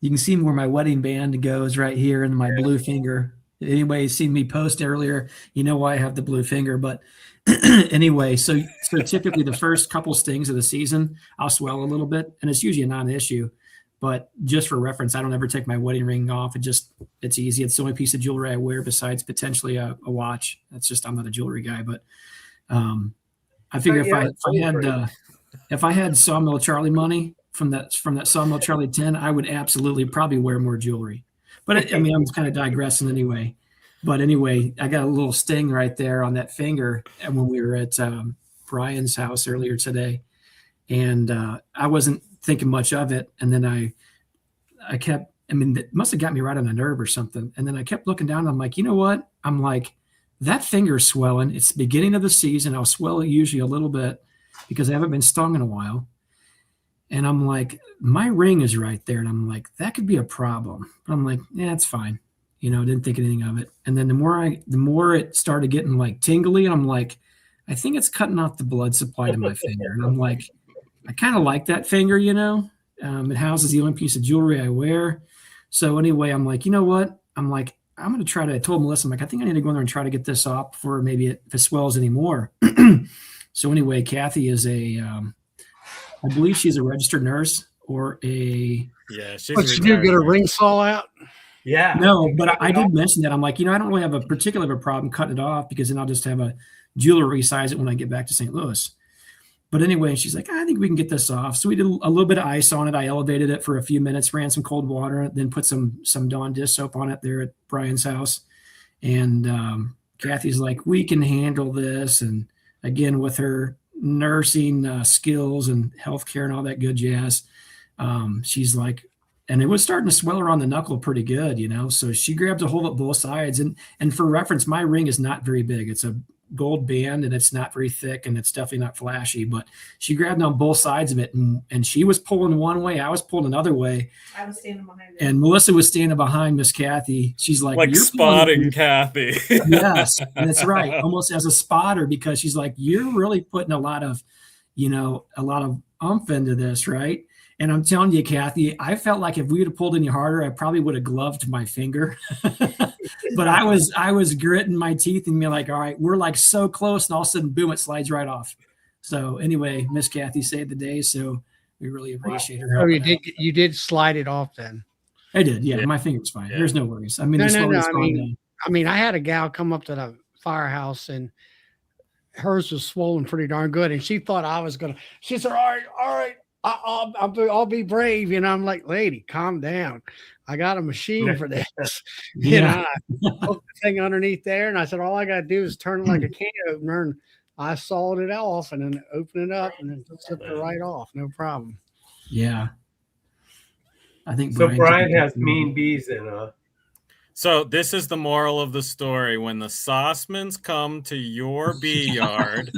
You can see where my wedding band goes right here in my blue finger. Anybody seen me post earlier, you know why I have the blue finger. But anyway, so typically the first couple stings of the season, I'll swell a little bit, and it's usually a non-issue. But just for reference, I don't ever take my wedding ring off. It's easy. It's the only piece of jewelry I wear besides potentially a watch. That's just, I'm not a jewelry guy. But I figure if I had Sawmill Charlie money from that Sawmill Charlie 10, I would absolutely probably wear more jewelry. But I mean, I'm kind of digressing anyway. But anyway, I got a little sting right there on that finger when we were at Brian's house earlier today. And I wasn't thinking much of it. And then I kept, it must have got me right on the nerve or something. And then I kept looking down and I'm like, you know what? I'm like, that finger's swelling. It's the beginning of the season. I'll swell usually a little bit because I haven't been stung in a while. And I'm like, my ring is right there. And I'm like, that could be a problem. But I'm like, yeah, it's fine. Didn't think anything of it. And then the more it started getting like tingly, and I'm like, I think it's cutting off the blood supply to my finger. And I'm like, I kind of like that finger, it houses the only piece of jewelry I wear. So anyway, I'm like, you know what? I'm like, I'm going to try to, I told Melissa, I'm like, I think I need to go in there and try to get this off before maybe if it swells anymore. So anyway, Kathy is I believe she's a registered nurse or yeah. But you do get a ring saw out? Yeah. No, but I did mention that. I'm like, I don't really have a particular problem cutting it off because then I'll just have a jeweler resize it when I get back to St. Louis. But anyway, she's like, I think we can get this off. So we did a little bit of ice on it. I elevated it for a few minutes, ran some cold water, then put some Dawn dish soap on it there at Brian's house. And Kathy's like, we can handle this. And again, with her nursing skills and healthcare and all that good jazz, she's like, and it was starting to swell her on the knuckle pretty good, So she grabbed a hold of both sides. And for reference, my ring is not very big. It's a gold band and it's not very thick and it's definitely not flashy, but she grabbed on both sides of it and she was pulling one way, I was pulling another way. I was standing behind it. And Melissa was standing behind Miss Kathy. She's like you're spotting Kathy. Yes, that's right. Almost as a spotter, because she's like, you're really putting a lot of oomph into this, right? And I'm telling you, Kathy, I felt like if we would have pulled any harder, I probably would have gloved my finger. But I was gritting my teeth and being like, all right, we're like so close. And all of a sudden, boom, it slides right off. So anyway, Miss Kathy saved the day. So we really appreciate her. Oh, you did slide it off then? I did. Yeah. My finger's fine. Yeah. There's no worries. I mean, I had a gal come up to the firehouse and hers was swollen pretty darn good. And she thought I was she said, all right. I'll be brave. I'm like, lady, calm down. I got a machine for this. I put the thing underneath there. And I said, all I got to do is turn it like a can opener. And I sawed it off and then open it up and then slip it right off. No problem. Yeah. I think so. Brian has mean bees in. So this is the moral of the story. When the Saucemans come to your bee yard,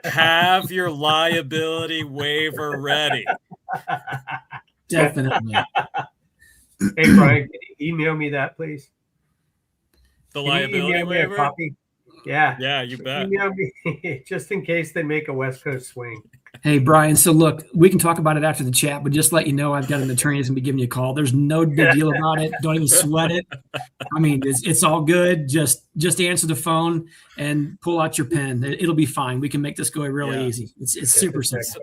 have your liability waiver ready. Definitely. Hey, Brian, can you email me that, please? The liability waiver? Yeah. Yeah, you bet. Email me just in case they make a West Coast swing. Hey, Brian. So look, we can talk about it after the chat, but just let you know, I've got an attorney that's gonna be giving you a call. There's no big deal about it. Don't even sweat it. I mean, it's all good. Just answer the phone and pull out your pen. It'll be fine. We can make this go really easy. It's super simple.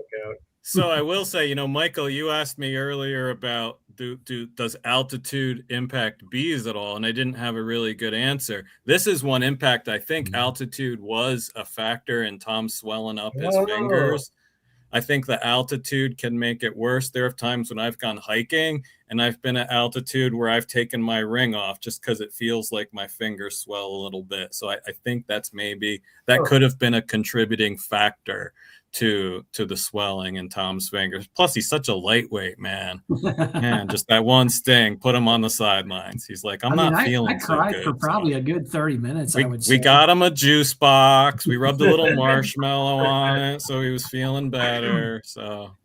So I will say, Michael, you asked me earlier about does altitude impact bees at all? And I didn't have a really good answer. This is one impact. I think altitude was a factor in Tom swelling up his fingers. I think the altitude can make it worse. There are times when I've gone hiking and I've been at altitude where I've taken my ring off just because it feels like my fingers swell a little bit. So I think that could have been a contributing factor to the swelling in Tom's fingers. Plus, he's such a lightweight, man. Man, just that one sting put him on the sidelines. He's like, I'm not feeling so good. I cried for probably a good 30 minutes, I would say. We got him a juice box. We rubbed a little marshmallow on it, so he was feeling better. So,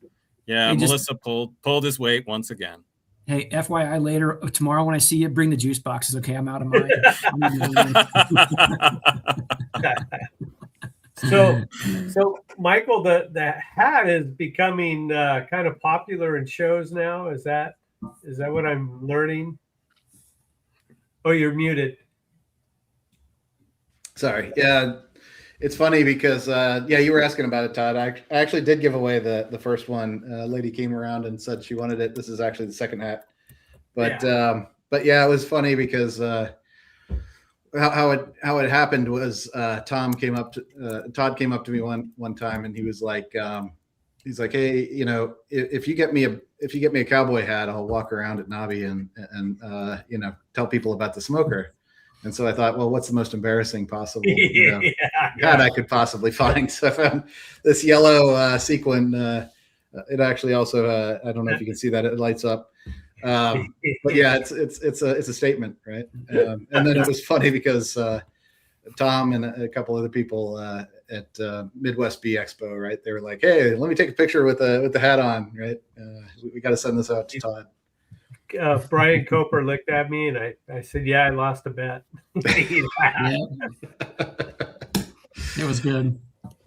yeah, Melissa pulled his weight once again. Hey, FYI, later tomorrow when I see you, bring the juice boxes. Okay, I'm out of mine. So Michael, the hat is becoming kind of popular in shows now. Is that what I'm learning? Oh, you're muted. Sorry. Yeah, it's funny because you were asking about it, Todd. I actually did give away the first one. A lady came around and said she wanted it. This is actually the second hat, but it was funny because how it happened was Todd came up to me one time and he was like, hey, if you get me a cowboy hat, I'll walk around at Nobby and tell people about the smoker. And so I thought, well, what's the most embarrassing possible hat I could possibly find? So I found this yellow sequin. It actually also I don't know if you can see that, it lights up. But yeah, it's a statement, right? And then it was funny because Tom and a couple other people at Midwest Bee Expo, right? They were like, "Hey, let me take a picture with the hat on, right? We got to send this out to Todd." Brian Coper looked at me and I said, "Yeah, I lost a bet." It was good.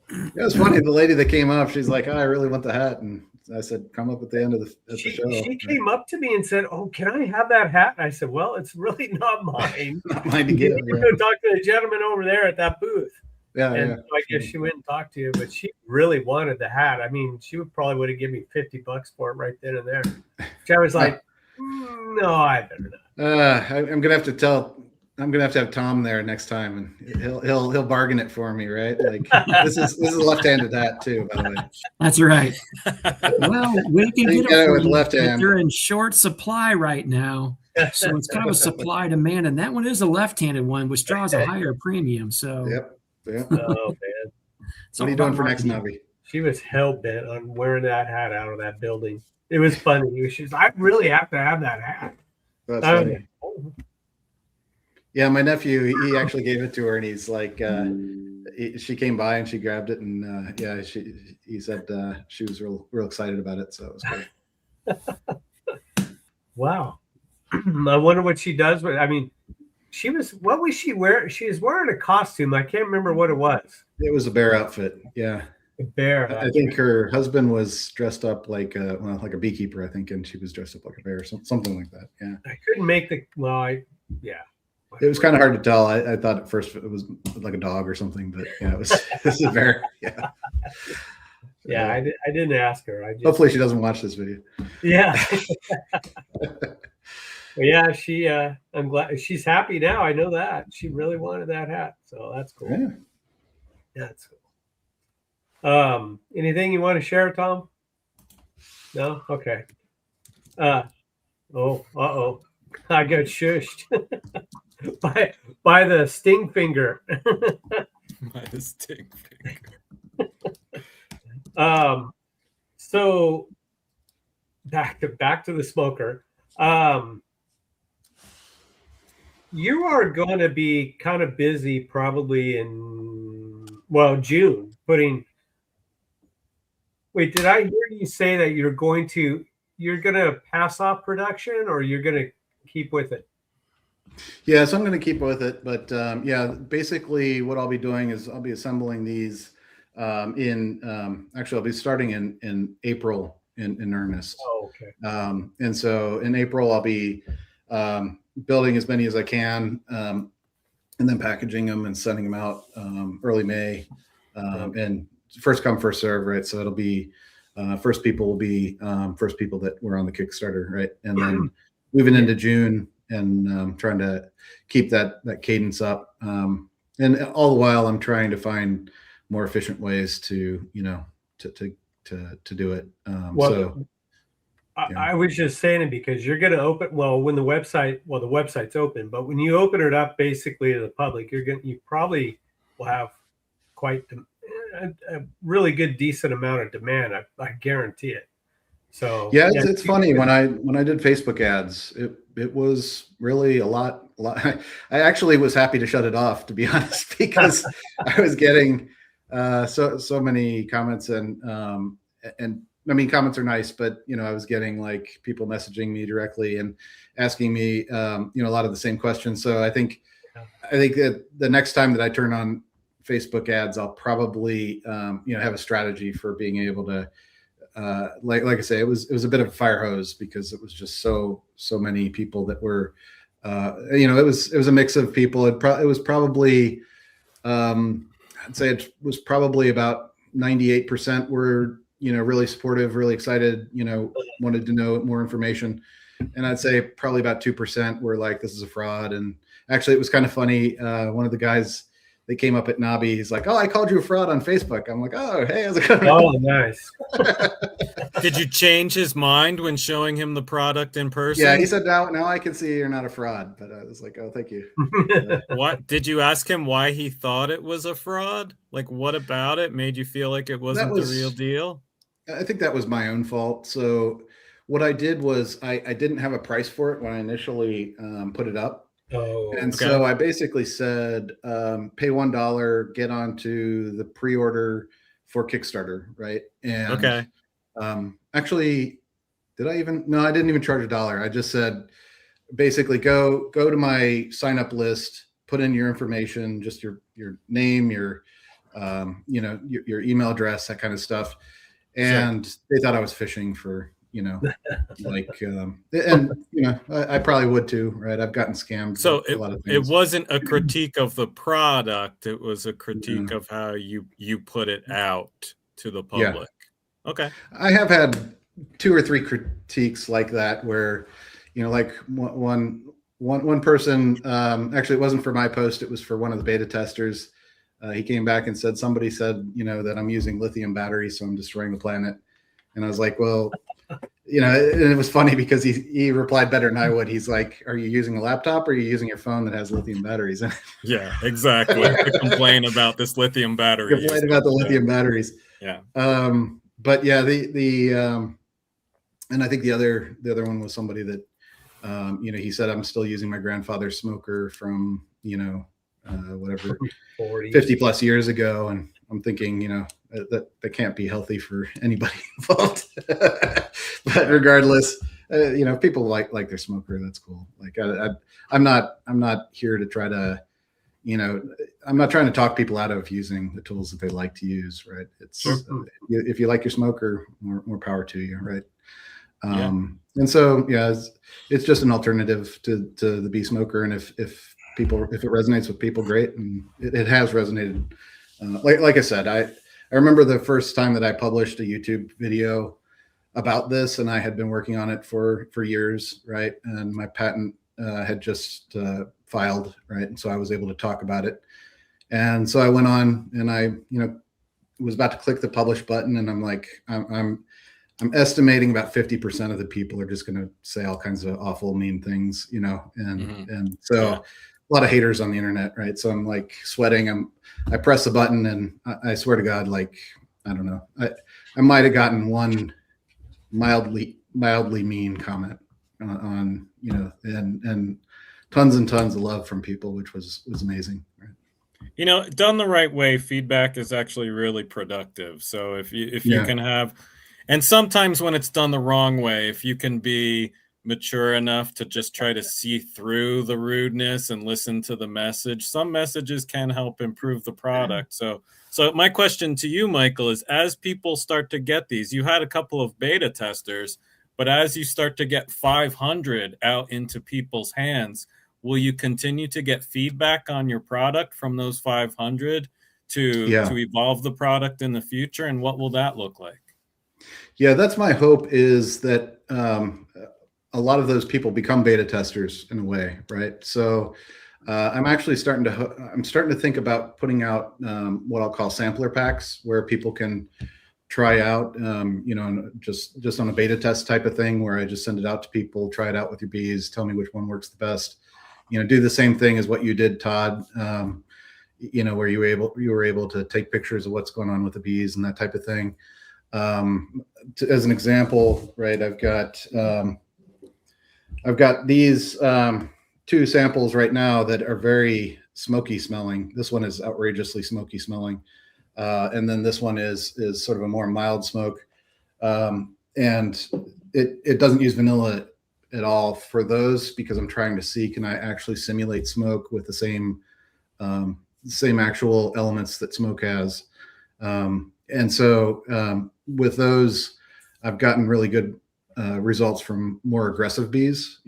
It was funny. The lady that came up, she's like, "Oh, I really want the hat," and I said, "Come up at the end of the show." She came up to me and said, "Oh, can I have that hat?" And I said, "Well, it's really not mine. Not mine to get." You go talk to the gentleman over there at that booth." So I guess she went and talked to you, but she really wanted the hat. I mean, she probably would have given me $50 for it right then and there. Which I was like, no, I better not. I'm gonna have to have Tom there next time, and he'll bargain it for me, right? Like this is a left-handed hat too, by the way. That's right. Well, we can get it with left hand. They're in short supply right now, so it's kind of a supply demand, and that one is a left-handed one, which draws a higher premium. So, yep. Oh man, what are you doing for next, Nobby? She was hell bent on wearing that hat out of that building. It was funny. She was, I really have to have that hat. That's funny. Yeah, my nephew, he actually gave it to her, and he's like, she came by and she grabbed it, and he said she was real excited about it, so it was good. Wow. I wonder what she does with. I mean, what was she wearing? She was wearing a costume. I can't remember what it was. It was a bear outfit. Yeah. A bear. I think her husband was dressed up like a beekeeper, I think, and she was dressed up like a bear, something like that. Yeah. I couldn't make the. It was kind of hard to tell. I thought at first it was like a dog or something, but yeah, it was a bear. Yeah. Yeah, I didn't ask her. Hopefully she doesn't watch this video. Yeah. Yeah, I'm glad she's happy now. I know that. She really wanted that hat. So that's cool. Yeah. That's cool. Anything you want to share, Tom? No? Okay. I got shushed by the sting finger. By the sting finger. So back to the smoker. You are going to be kind of busy probably in June putting. Wait, did I hear you say that you're going to pass off production, or you're going to keep with it? Yeah, so I'm going to keep with it, but basically what I'll be doing is I'll be assembling these actually I'll be starting in April in earnest. Oh, okay. And so in April I'll be building as many as I can, and then packaging them and sending them out early May, and first come first serve, right? So it'll be first people will be first people that were on the Kickstarter, right? And then moving into June and trying to keep that cadence up, and all the while I'm trying to find more efficient ways to to do it. I was just saying it because you're going to open, when the website's open, but when you open it up basically to the public, you probably will have quite a really good, decent amount of demand. I guarantee it. So yeah, it's funny when I did Facebook ads, it was really a lot. I actually was happy to shut it off, to be honest, because I was getting so many comments, and I mean, comments are nice, but I was getting like people messaging me directly and asking me a lot of the same questions. So I think that the next time that I turn on Facebook ads, I'll probably have a strategy for being able to like I say, it was a bit of a fire hose because it was just so many people that were it was a mix of people. It was probably I'd say it was probably about 98% were really supportive, really excited, wanted to know more information. And I'd say probably about 2% were like, this is a fraud. And actually it was kind of funny. One of the guys that came up at Nobby, he's like, oh, I called you a fraud on Facebook. I'm like, oh, hey, how's it going? Oh, nice. Did you change his mind when showing him the product in person? Yeah, he said, now I can see you're not a fraud. But I was like, oh, thank you. What did you ask him why he thought it was a fraud? Like, what about it made you feel like it wasn't the real deal? I think that was my own fault. So what I did was I didn't have a price for it when I initially put it up. Oh, and so I basically said, pay $1, get onto the pre-order for Kickstarter, right? And actually, I didn't even charge $1. I just said, basically go to my sign up list, put in your information, just your name, your your email address, that kind of stuff. And they thought I was fishing for, like, I probably would too, right? I've gotten scammed. So a lot of things. It wasn't a critique of the product. It was a critique of how you put it out to the public. Yeah. Okay. I have had 2 or 3 critiques like that where, like one person, actually it wasn't for my post. It was for one of the beta testers. He came back and said, somebody said, that I'm using lithium batteries, so I'm destroying the planet. And I was like, well, and it was funny because he replied better than I would. He's like, are you using a laptop or are you using your phone that has lithium batteries in it? Yeah, exactly. To complain about this lithium battery. Complain about the lithium batteries. Yeah. But yeah, and I think the other one was somebody that, he said, I'm still using my grandfather's smoker from, whatever 50 plus years ago, and I'm thinking that can't be healthy for anybody involved. But regardless, people like their smoker, that's cool. Like I'm not here to try to I'm not trying to talk people out of using the tools that they like to use, right? It's if you like your smoker, more power to you, right? And so it's just an alternative to the bee smoker, and if it resonates with people, great. And it has resonated. Like I said, I remember the first time that I published a YouTube video about this, and I had been working on it for years, right? And my patent had just filed, right? And so I was able to talk about it. And so I went on and I, was about to click the publish button, and I'm like, I'm estimating about 50% of the people are just going to say all kinds of awful, mean things, and so a lot of haters on the internet, right? So I'm like sweating. I press the button, and I swear to God, like, I don't know, I might have gotten one mildly mean comment on and tons and tons of love from people, which was amazing, right? Done the right way, feedback is actually really productive. So if you can have, and sometimes when it's done the wrong way, if you can be mature enough to just try to see through the rudeness and listen to the message. Some messages can help improve the product. So my question to you, Michael, is as people start to get these, you had a couple of beta testers, but as you start to get 500 out into people's hands, will you continue to get feedback on your product from those 500 to evolve the product in the future? And what will that look like? Yeah, that's my hope, is that a lot of those people become beta testers in a way, right? So I'm actually starting to think about putting out what I'll call sampler packs, where people can try out, just on a beta test type of thing, where I just send it out to people, try it out with your bees, tell me which one works the best. Do the same thing as what you did, Todd. Where you were able to take pictures of what's going on with the bees and that type of thing. As an example, right, I've got these 2 samples right now that are very smoky smelling. This one is outrageously smoky smelling, and then this one is sort of a more mild smoke, and it doesn't use vanilla at all for those, because I'm trying to see, can I actually simulate smoke with the same actual elements that smoke has. And so with those, I've gotten really good results from more aggressive bees.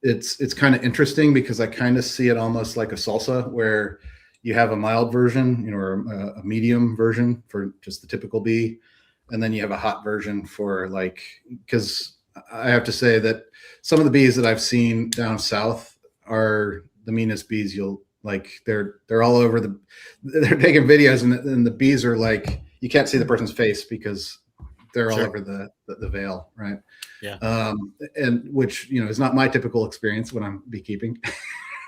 It's kind of interesting, because I kind of see it almost like a salsa, where you have a mild version, or a medium version for just the typical bee, and then you have a hot version for, because I have to say that some of the bees that I've seen down south are the meanest bees. They're all over they're taking videos, and the bees are like, you can't see the person's face because they're all over the veil, right? Yeah. And which, is not my typical experience when I'm beekeeping.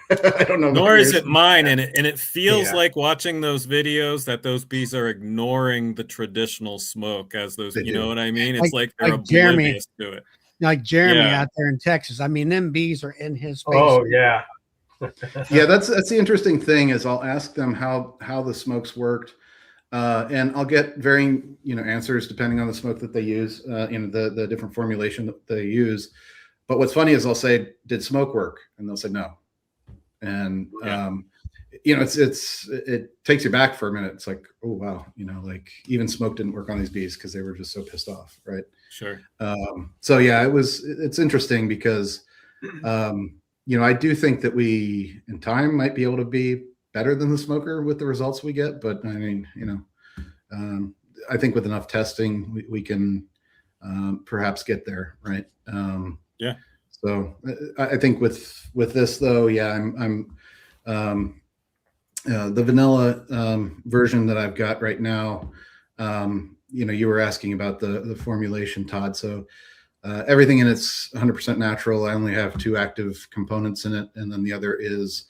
I don't know. Nor is it mine. And it feels like watching those videos that those bees are ignoring the traditional smoke as those, you know what I mean? It's like they're oblivious to it. Like Jeremy out there in Texas. I mean, them bees are in his face. Oh, yeah. Yeah, that's the interesting thing, is I'll ask them how the smokes worked, and I'll get varying answers depending on the smoke that they use, the different formulation that they use. But what's funny is I'll say, did smoke work? And they'll say no. And it takes you back for a minute. It's like, oh wow, even smoke didn't work on these bees because they were just so pissed off, right? Sure. So yeah, it's interesting, because I do think that we in time might be able to be better than the smoker with the results we get. But I mean, I think with enough testing, we can perhaps get there, right? Yeah. So I think with this though, yeah, I'm the vanilla version that I've got right now. You were asking about the formulation, Todd. So everything in it's 100% natural. I only have 2 active components in it, and then the other is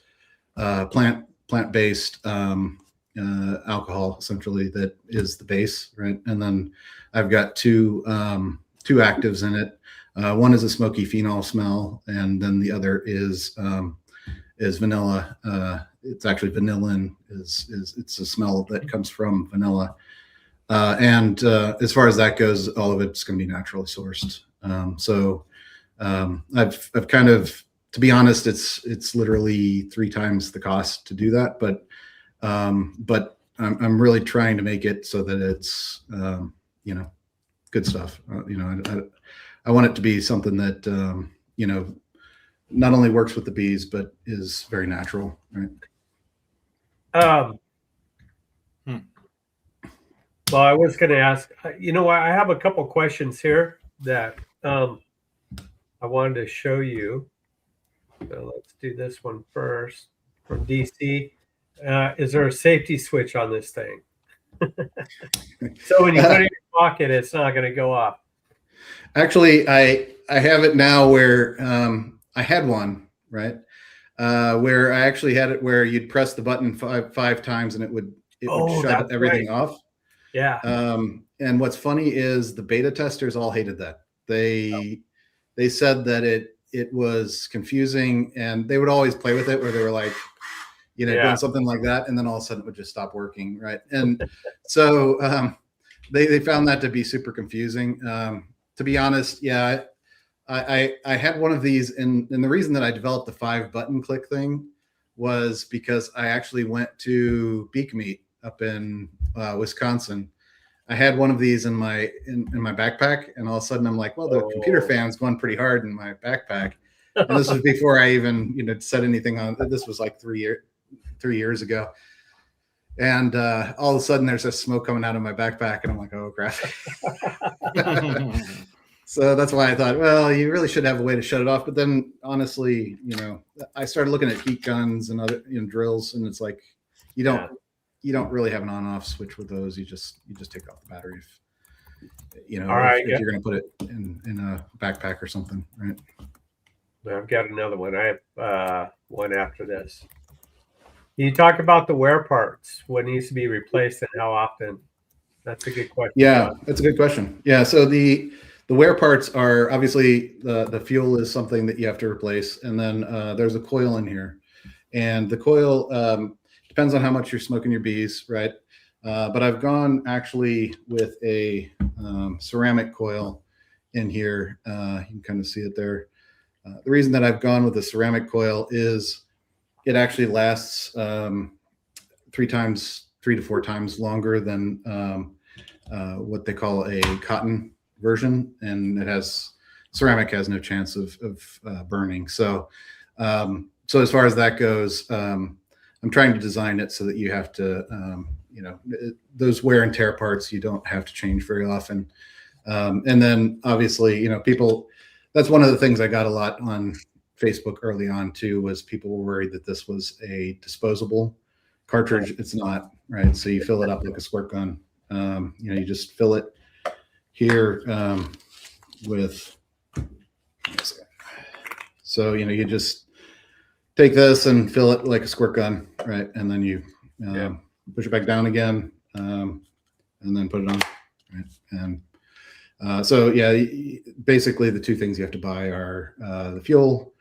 plant-based alcohol, essentially, that is the base, right? And then I've got two actives in it. One is a smoky phenol smell, and then the other is vanilla. It's actually vanillin. It's a smell that comes from vanilla. And as far as that goes, all of it's going to be naturally sourced. I've kind of, to be honest, it's literally 3 times the cost to do that, but I'm really trying to make it so that it's good stuff. I want it to be something that not only works with the bees but is very natural, right? Well, I was going to ask, I have a couple questions here that I wanted to show you. So let's do this one first from DC. Is there a safety switch on this thing? So when you put it in your pocket, it's not going to go off. Actually, I have it now where I had one, right? Where I actually had it where you'd press the button five times and it would shut everything off. Yeah. And what's funny is the beta testers all hated that. They said that it was confusing, and they would always play with it where they were like, doing something like that, and then all of a sudden it would just stop working, right? And so they found that to be super confusing. To be honest, yeah, I had one of these, and the reason that I developed the 5-button click thing was because I actually went to Beak Meat up in Wisconsin. I had one of these in my backpack, and all of a sudden I'm like, well, the computer fan's going pretty hard in my backpack. And this was before I even said anything on. This was like 3 years ago. And all of a sudden there's a smoke coming out of my backpack, and I'm like, oh crap. So that's why I thought, well, you really should have a way to shut it off. But then honestly, I started looking at heat guns and other drills, and it's like you don't really have an on-off switch with those. You just take off the battery if you're going to put it in a backpack or something, right? I've got another one. I have one after this. You talk about the wear parts. What needs to be replaced and how often? That's a good question. Yeah, that's a good question. Yeah, so the wear parts are obviously the fuel is something that you have to replace, and then there's a coil in here, and the coil depends on how much you're smoking your bees, right? But I've gone actually with a ceramic coil in here. You can kind of see it there. The reason that I've gone with a ceramic coil is it actually lasts 3 to 4 times longer than what they call a cotton version, and ceramic has no chance of burning. So as far as that goes, I'm trying to design it so that you have to, those wear and tear parts you don't have to change very often. And then obviously, people, that's one of the things I got a lot on Facebook early on too, was people were worried that this was a disposable cartridge. It's not, right? So you fill it up like a squirt gun. You just fill it here with, so, you just take this and fill it like a squirt gun, right? And then you push it back down again, and then put it on, right? And so yeah, basically the 2 things you have to buy are the fuel.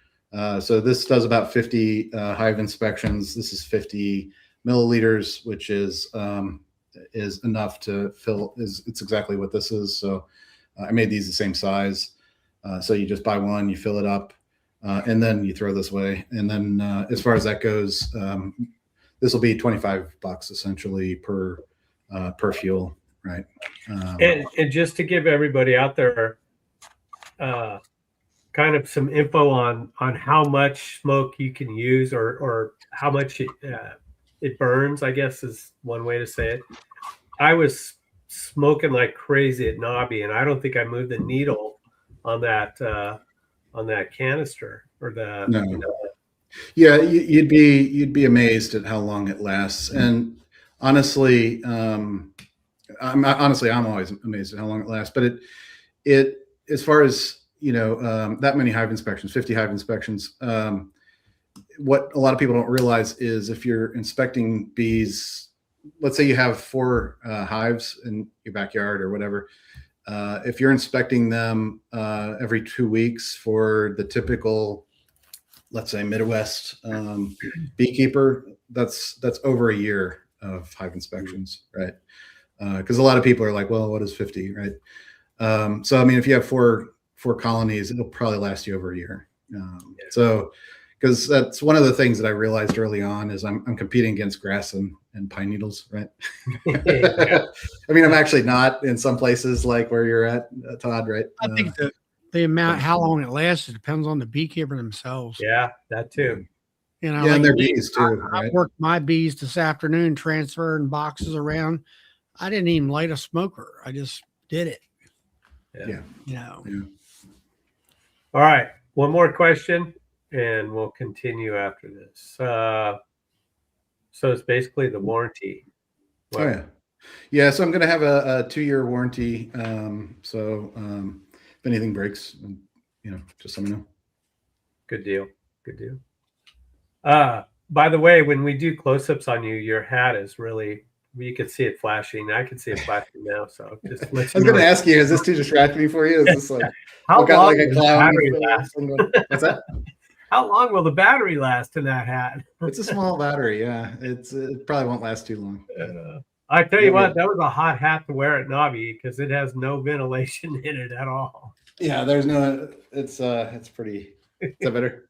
So this does about 50 hive inspections. This is 50 milliliters, which is enough to fill. It's exactly what this is. So I made these the same size. So you just buy one, you fill it up, and then you throw this away. And then as far as that goes, this will be $25 essentially per fuel, right? And just to give everybody out there kind of some info on how much smoke you can use or how much it burns, I guess is one way to say it. I was smoking like crazy at Nobby, and I don't think I moved the needle on that canister or the. No. Yeah, you'd be amazed at how long it lasts. And honestly, I'm always amazed at how long it lasts. But it as far as that many hive inspections, 50 hive inspections. What a lot of people don't realize is if you're inspecting bees, let's say you have 4 hives in your backyard or whatever. If you're inspecting them every 2 weeks for the typical, let's say Midwest beekeeper, that's over a year of hive inspections, right? Because a lot of people are like, well, what is 50, right? So I mean, if you have four colonies, it'll probably last you over a year. So because that's one of the things that I realized early on is I'm competing against grass and pine needles, right? I mean, I'm actually not in some places like where you're at, Todd, right? I think the amount, how long it lasts, it depends on the beekeeper themselves. Yeah, that too. Yeah, like and their bees too. I worked my bees this afternoon, transferring boxes around. I didn't even light a smoker. I just did it. Yeah. All right. One more question, and we'll continue after this. So it's basically the warranty. Yeah. So I'm going to have a 2-year warranty. So if anything breaks, just let me know. Good deal. By the way, when we do close-ups on you, your hat is really, you can see it flashing. I can see it flashing now. So just I was going to ask you, is this too distracting for you? Is this like how long like a will clown? the battery last? What's that? How long will the battery last in that hat? It's a small battery. Yeah, it probably won't last too long. I tell you Yeah. what, that was a hot hat to wear at Nobby because it has no ventilation in it at all. Yeah, there's no. It's pretty. Is that better?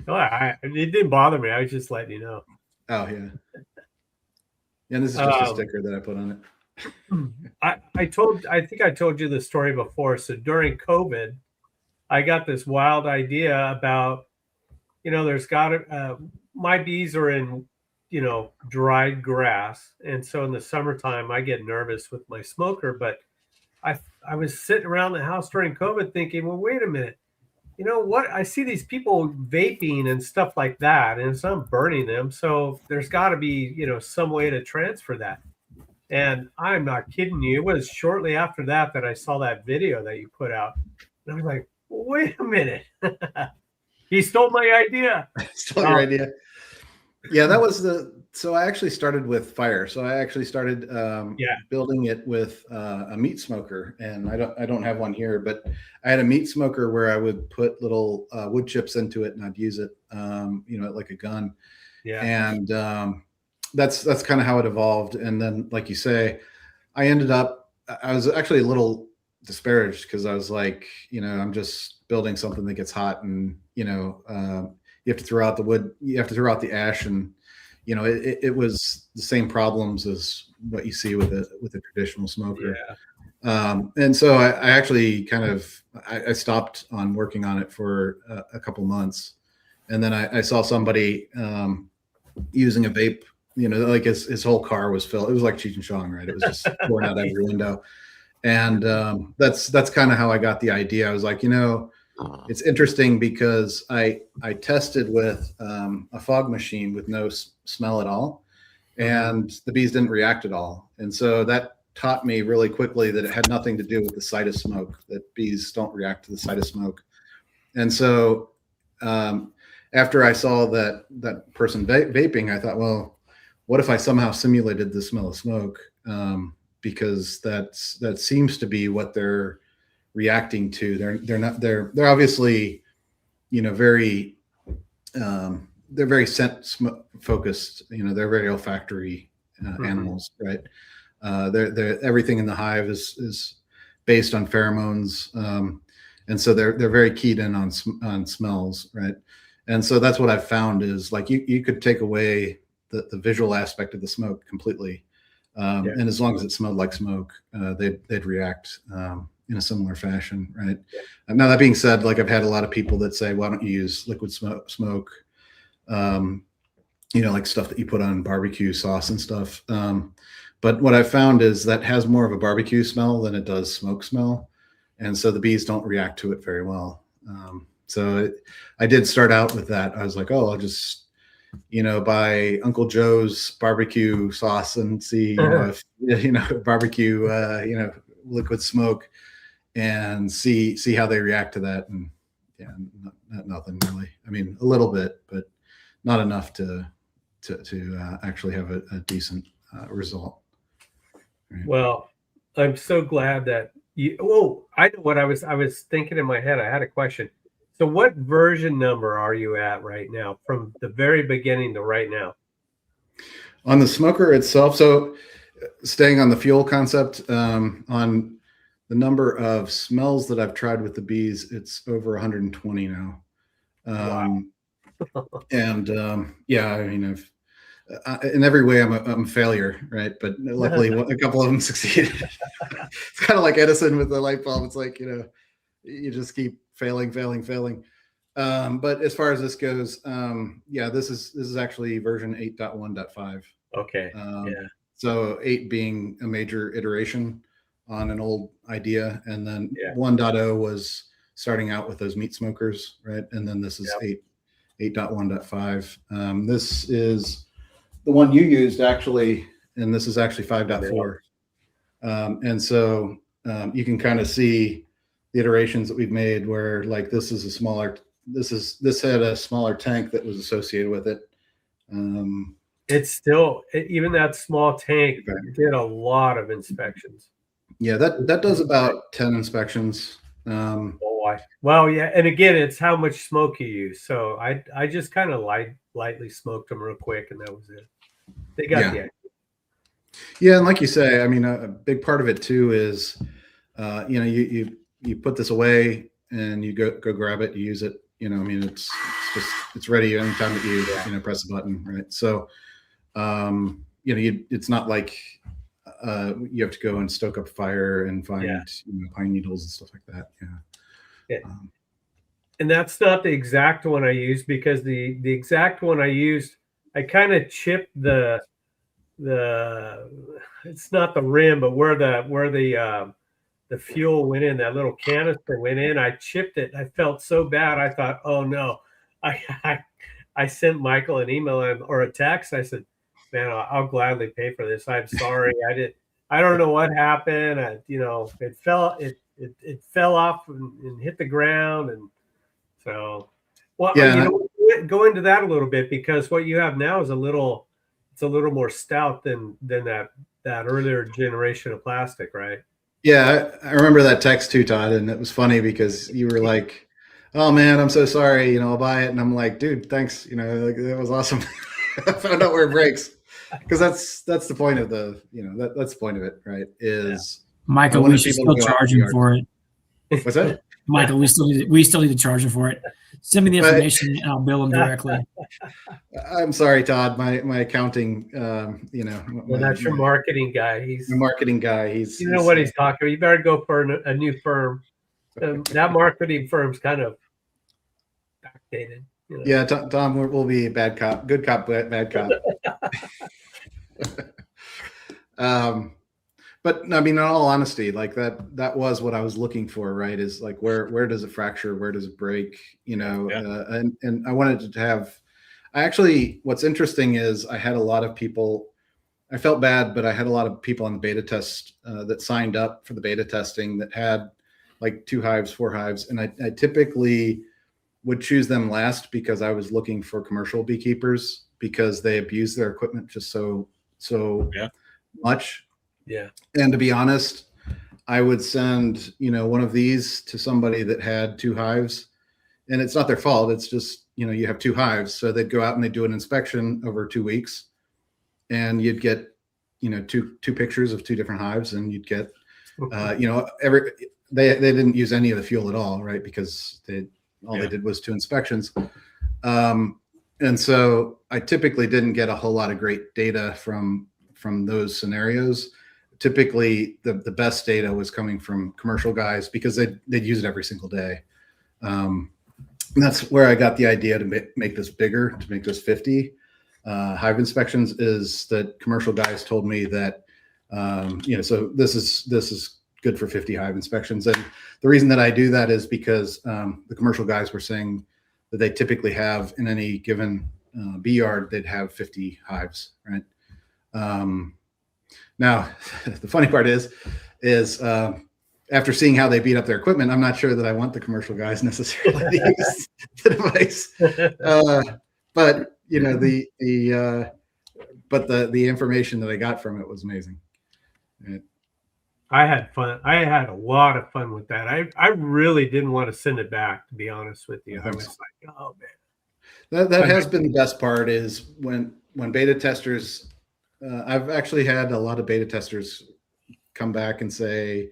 No, it didn't bother me. I was just letting you know. Oh yeah. Yeah, and this is just a sticker that I put on it. I think I told you the story before. So during COVID, I got this wild idea about, there's got to, my bees are in, dried grass. And so in the summertime, I get nervous with my smoker, but I was sitting around the house during COVID thinking, well, wait a minute. You know what? I see these people vaping and stuff like that, and it's not burning them. So there's got to be, some way to transfer that. And I'm not kidding you. It was shortly after that I saw that video that you put out. And I was like, wait a minute. He stole my idea. Stole your idea. Yeah, that was so I actually started with fire. So I actually started building it with a meat smoker, and I don't have one here, but I had a meat smoker where I would put little wood chips into it and I'd use it, like a gun. Yeah. And that's kind of how it evolved. And then, like you say, I was actually a little disparaged because I was like, I'm just building something that gets hot, and you have to throw out the wood, you have to throw out the ash, and it was the same problems as what you see with a traditional smoker. Yeah. And so I actually I stopped on working on it for a couple months, and then I saw somebody using a vape. Like his whole car was filled. It was like Cheech and Chong, right? It was just pouring out every window. And that's kind of how I got the idea. I was like, it's interesting because I tested with a fog machine with no smell at all, and the bees didn't react at all. And so that taught me really quickly that it had nothing to do with the sight of smoke, that bees don't react to the sight of smoke. And so after I saw that person vaping, I thought, well, what if I somehow simulated the smell of smoke? Because that seems to be what they're reacting to. They're obviously, very they're very scent focused. They're very olfactory animals, right? They're everything in the hive is based on pheromones, and so they're very keyed in on smells, right? And so that's what I've found is like you could take away the visual aspect of the smoke completely. And as long as it smelled like smoke, they'd react in a similar fashion, right? Yeah. Now that being said, like I've had a lot of people that say, "Why don't you use liquid smoke?" Like stuff that you put on barbecue sauce and stuff. But what I've found is that has more of a barbecue smell than it does smoke smell, and so the bees don't react to it very well. I did start out with that. I was like, "Oh, I'll just." Buy Uncle Joe's barbecue sauce and see, if barbecue, liquid smoke, and see how they react to that. And nothing really. I mean, a little bit, but not enough to actually have a decent result. Right. Well, I'm so glad that you. Oh, I know what I was thinking in my head. I had a question. So what version number are you at right now from the very beginning to right now? On the smoker itself, so staying on the fuel concept, on the number of smells that I've tried with the bees, it's over 120 now. Wow. And I mean, in every way, I'm a failure, right? But luckily, a couple of them succeeded. It's kind of like Edison with the light bulb. It's like, you just keep failing. But as far as this goes, this is actually version 8.1.5. Okay. So 8 being a major iteration on an old idea, and then 1.0 was starting out with those meat smokers, right? And then this is 8.1.5. This is the one you used actually, and this is actually 5.4. And so you can kind of see the iterations that we've made where like this had a smaller tank that was associated with it. It's still, even that small tank did a lot of inspections. Yeah, that does about 10 inspections. Well, yeah, and again, it's how much smoke you use. So I just kind of lightly smoked them real quick, and that was it. They got the idea. Yeah, and like you say, I mean, a big part of it too is, you put this away and you go grab it, you use it. I mean, it's ready anytime that you press a button, right? So, it's not like you have to go and stoke up fire and find pine needles and stuff like that. Yeah. And that's not the exact one I used, because the exact one I used, I kind of chipped the it's not the rim, but where the fuel went in, that little canister went in, I chipped it. I felt so bad. I thought, oh no. I sent Michael an email or a text. I said, man, I'll gladly pay for this. I'm sorry. I don't know what happened. It fell off and hit the ground. And so, well, go into that a little bit, because what you have now is a little more stout than that earlier generation of plastic, right? Yeah, I remember that text too, Todd, and it was funny because you were like, "Oh man, I'm so sorry. I'll buy it," and I'm like, "Dude, thanks. Like, that was awesome." I found out where it breaks, because that's the point of that's the point of it, right? Is Michael, we should still charge him for it. What's that? Michael, we still need to charge him for it. Send me the information and I'll bill him directly. I'm sorry, Todd. My accounting, Well, that's your marketing guy. He's the marketing guy. He's what he's talking about. You better go for a new firm. That marketing firm's kind of backdated. Yeah, Tom will be a bad cop, good cop, bad cop. But I mean, in all honesty, like that was what I was looking for, right? Is like, where does it fracture? Where does it break? And I wanted to have, what's interesting is I had a lot of people, I felt bad, but I had a lot of people on the beta test that signed up for the beta testing that had like 2 hives, 4 hives. And I typically would choose them last, because I was looking for commercial beekeepers, because they abuse their equipment just so much. Yeah. And to be honest, I would send, one of these to somebody that had 2 hives, and it's not their fault. It's just, you have 2 hives. So they'd go out and they'd do an inspection over 2 weeks, and you'd get, 2 pictures of 2 different hives, and you'd get, they didn't use any of the fuel at all, right? Because they did was 2 inspections. And so I typically didn't get a whole lot of great data from those scenarios. Typically the best data was coming from commercial guys, because they'd use it every single day. And that's where I got the idea to make this bigger, to make this 50 hive inspections, is that commercial guys told me that, so this is good for 50 hive inspections. And the reason that I do that is because the commercial guys were saying that they typically have, in any given bee yard, they'd have 50 hives, right? Now, the funny part is after seeing how they beat up their equipment, I'm not sure that I want the commercial guys necessarily to use the device. But the information that I got from it was amazing. I had fun. I had a lot of fun with that. I really didn't want to send it back, to be honest with you. I was like, oh man. That has been the best part, is when beta testers. I've actually had a lot of beta testers come back and say,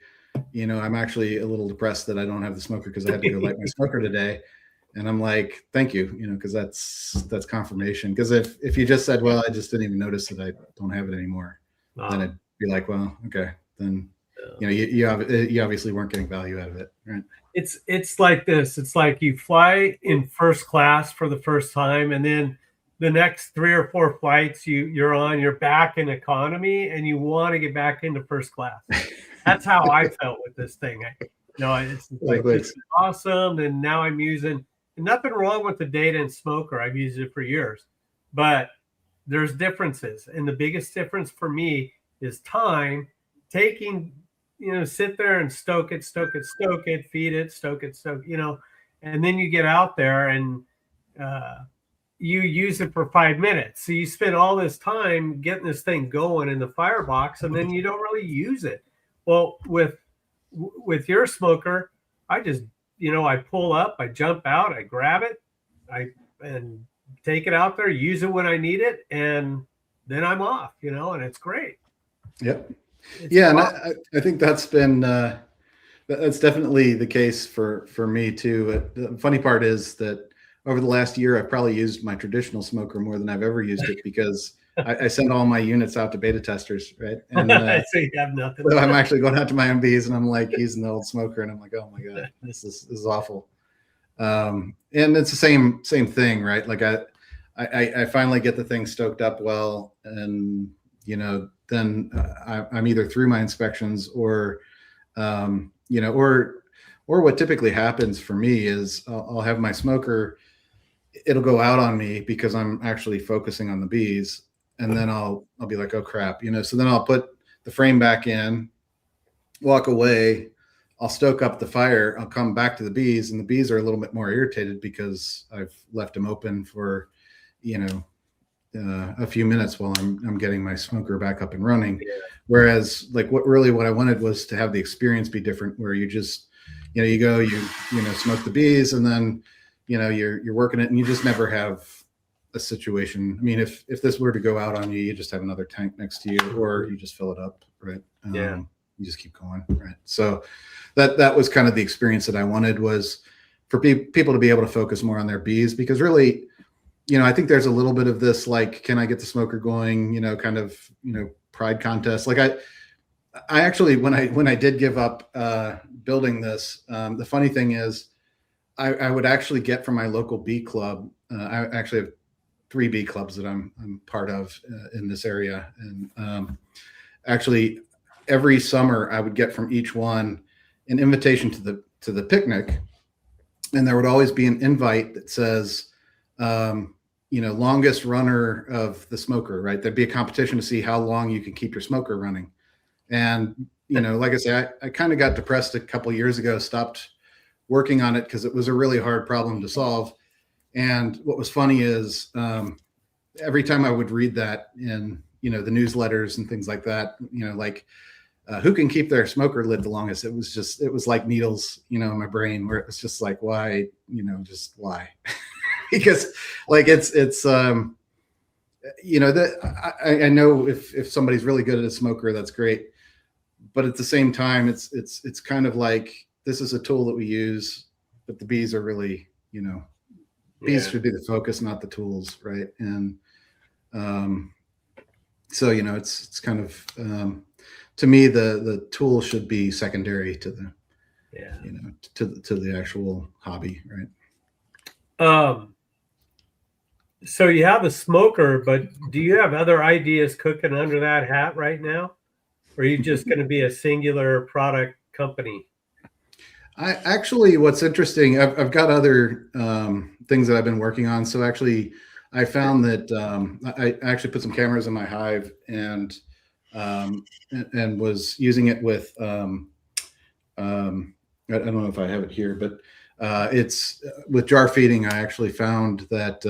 I'm actually a little depressed that I don't have the smoker, because I had to go light my smoker today. And I'm like, thank you, because that's confirmation. Because if you just said, well, I just didn't even notice that I don't have it anymore, then I'd be like, well, okay, then you obviously weren't getting value out of it, right? It's like this. It's like you fly in first class for the first time, and then the next 3 or 4 flights you're back in economy, and you want to get back into first class. That's how I felt with this thing. It's like, this is awesome. And now I'm using, and nothing wrong with the data and smoker. I've used it for years, but there's differences. And the biggest difference for me is time taking, sit there and stoke it, feed it, stoke it, and then you get out there and, you use it for 5 minutes. So you spend all this time getting this thing going in the firebox, and then you don't really use it. Well, with your smoker, I just, I pull up, I jump out, I grab it, and take it out there, use it when I need it, and then I'm off, and it's great. Yep. It's Yeah, and wild. I think that's been that's definitely the case for me too. The funny part is that over the last year, I've probably used my traditional smoker more than I've ever used it because I send all my units out to beta testers, right? And So you have nothing. so I'm actually going out to my MBs and I'm like using the old smoker, and I'm like, oh my god, this is awful. And it's the same thing, right? Like I finally get the thing stoked up well, and then I'm either through my inspections or or what typically happens for me is I'll have my smoker, it'll go out on me because I'm actually focusing on the bees, and then I'll be like, oh crap, so then I'll put the frame back in, walk away, I'll stoke up the fire, I'll come back to the bees, and the bees are a little bit more irritated because I've left them open for a few minutes while I'm getting my smoker back up and running. Yeah. Whereas like what I wanted was to have the experience be different, where you just you go, you smoke the bees, and then you're working it, and you just never have a situation. I mean, if this were to go out on you, you just have another tank next to you, or you just fill it up, right? Yeah. You just keep going, right? So that was kind of the experience that I wanted, was for people to be able to focus more on their bees, because really, I think there's a little bit of this, like, can I get the smoker going, kind of, pride contest. Like I actually, when I did give up building this, the funny thing is I would actually get from my local bee club. I actually have 3 bee clubs that I'm part of in this area. And actually every summer I would get from each one an invitation to the picnic. And there would always be an invite that says, longest runner of the smoker, right? There'd be a competition to see how long you can keep your smoker running. And, like I say, I kind of got depressed a couple years ago, stopped working on it because it was a really hard problem to solve. And what was funny is every time I would read that in, the newsletters and things like that, like who can keep their smoker lit the longest? It was like needles, in my brain, where it was just like, why, just why? Because like it's I know if somebody's really good at a smoker, that's great. But at the same time, it's kind of like, this is a tool that we use, but the bees are really, bees should be the focus, not the tools, right? And so it's kind of to me the tool should be secondary to the to the actual hobby, right? So you have a smoker, but do you have other ideas cooking under that hat right now? Or are you just going to be a singular product company? I actually, what's interesting, I've got other things that I've been working on. So actually, I found that I actually put some cameras in my hive and was using it with I don't know if I have it here, but it's with jar feeding. I actually found that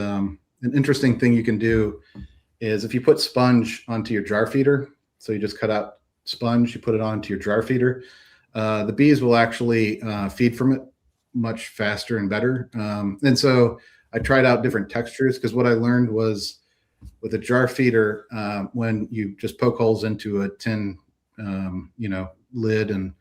an interesting thing you can do is if you put sponge onto your jar feeder, so you just cut out sponge, you put it onto your jar feeder, the bees will actually feed from it much faster and better. And so I tried out different textures, because what I learned was with a jar feeder, when you just poke holes into a tin, lid and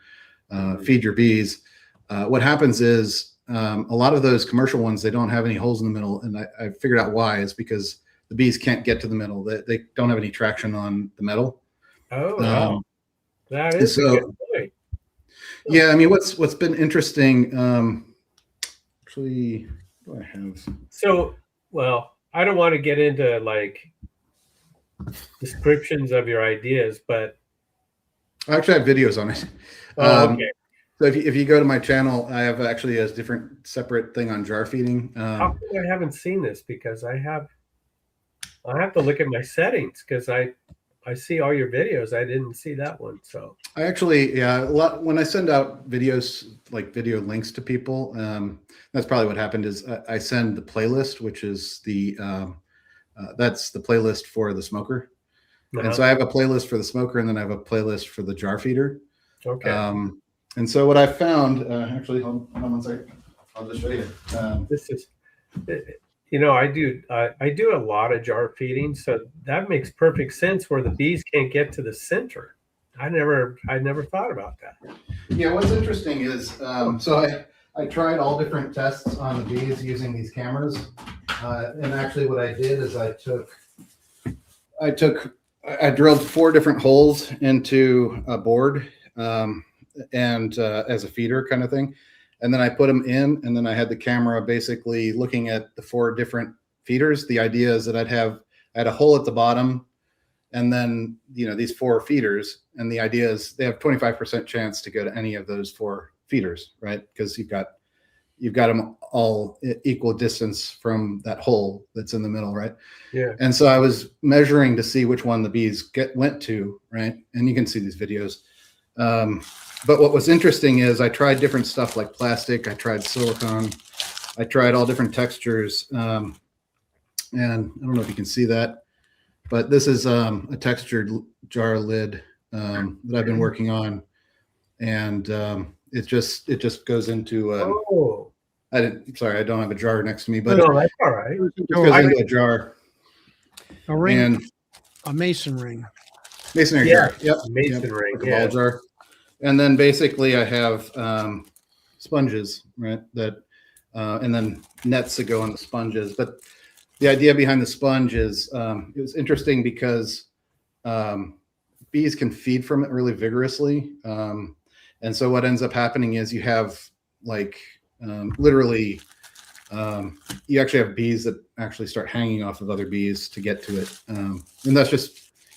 feed your bees, what happens is a lot of those commercial ones, they don't have any holes in the middle. And I figured out why. Is because the bees can't get to the middle. They don't have any traction on the metal. Oh, wow. That is a good point. Yeah, I mean, what's been interesting, actually, what do I have? So, well, I don't want to get into like descriptions of your ideas, but I actually have videos on it. okay. So if you go to my channel, I have actually a different separate thing on jar feeding. How come I haven't seen this? Because I have to look at my settings, because I see all your videos. I didn't see that one. So I actually, when I send out videos, like video links to people, that's probably what happened. Is I send the playlist, which is that's the playlist for the smoker. And so I have a playlist for the smoker, and then I have a playlist for the jar feeder. Okay. And so what I found, actually, hold on one second. I'll just show you. This is, I do a lot of jar feeding, so that makes perfect sense where the bees can't get to the center. I never thought about that. Yeah, what's interesting is, so I tried all different tests on the bees using these cameras. And actually what I did is I drilled 4 different holes into a board, and as a feeder kind of thing. And then I put them in, and then I had the camera basically looking at the 4 different feeders. The idea is that I had a hole at the bottom, and then, these 4 feeders. And the idea is they have 25% chance to go to any of those 4 feeders, right? Because you've got them all equal distance from that hole that's in the middle, right? Yeah. And so I was measuring to see which one the bees went to, right? And you can see these videos. But what was interesting is I tried different stuff like plastic. I tried silicone. I tried all different textures. And I don't know if you can see that, but this is a textured jar lid that I've been working on. And it just goes into I don't have a jar next to me, but no, that's all right. it goes into a jar. A ring, And a mason ring. masonry Yeah, jar. Yep. mason ring, Like a yeah. ball jar. And then basically I have sponges, right? That and then nets that go on the sponges. But the idea behind the sponge is it was interesting because bees can feed from it really vigorously. And so what ends up happening is you have literally you actually have bees that actually start hanging off of other bees to get to it. And that's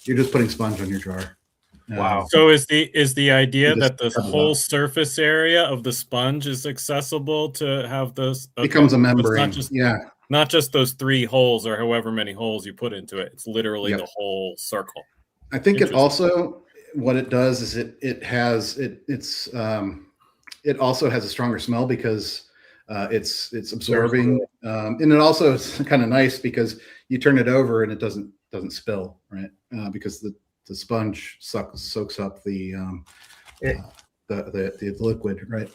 you're just putting sponge on your jar. Wow. So is the idea You just that the cut it whole out. surface area of the sponge is accessible to have this? Becomes a So it's membrane. not just those 3 holes or however many holes you put into it. It's literally Yep. the whole circle. I think it Interesting. also, what it does is it also has a stronger smell because it's absorbing, and it also is kind of nice because you turn it over and it doesn't spill, right? Because the sponge soaks up the liquid, right?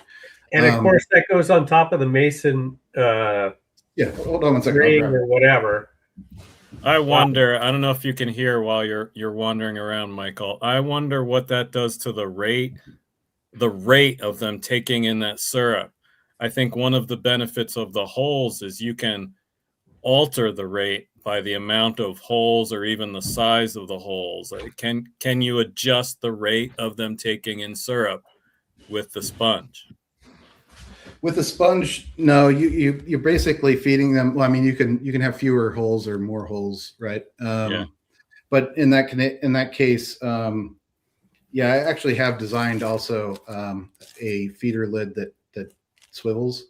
And of course, that goes on top of the mason Yeah, hold on one second. ring or whatever. I wonder, I don't know if you can hear while you're wandering around, Michael. I wonder what that does to the rate of them taking in that syrup. I think one of the benefits of the holes is you can alter the rate by the amount of holes or even the size of the holes. Can you adjust the rate of them taking in syrup with the sponge? With the sponge, no, you're basically feeding them. Well, I mean, you can have fewer holes or more holes, right? Yeah. But in that case, yeah, I actually have designed also a feeder lid that swivels,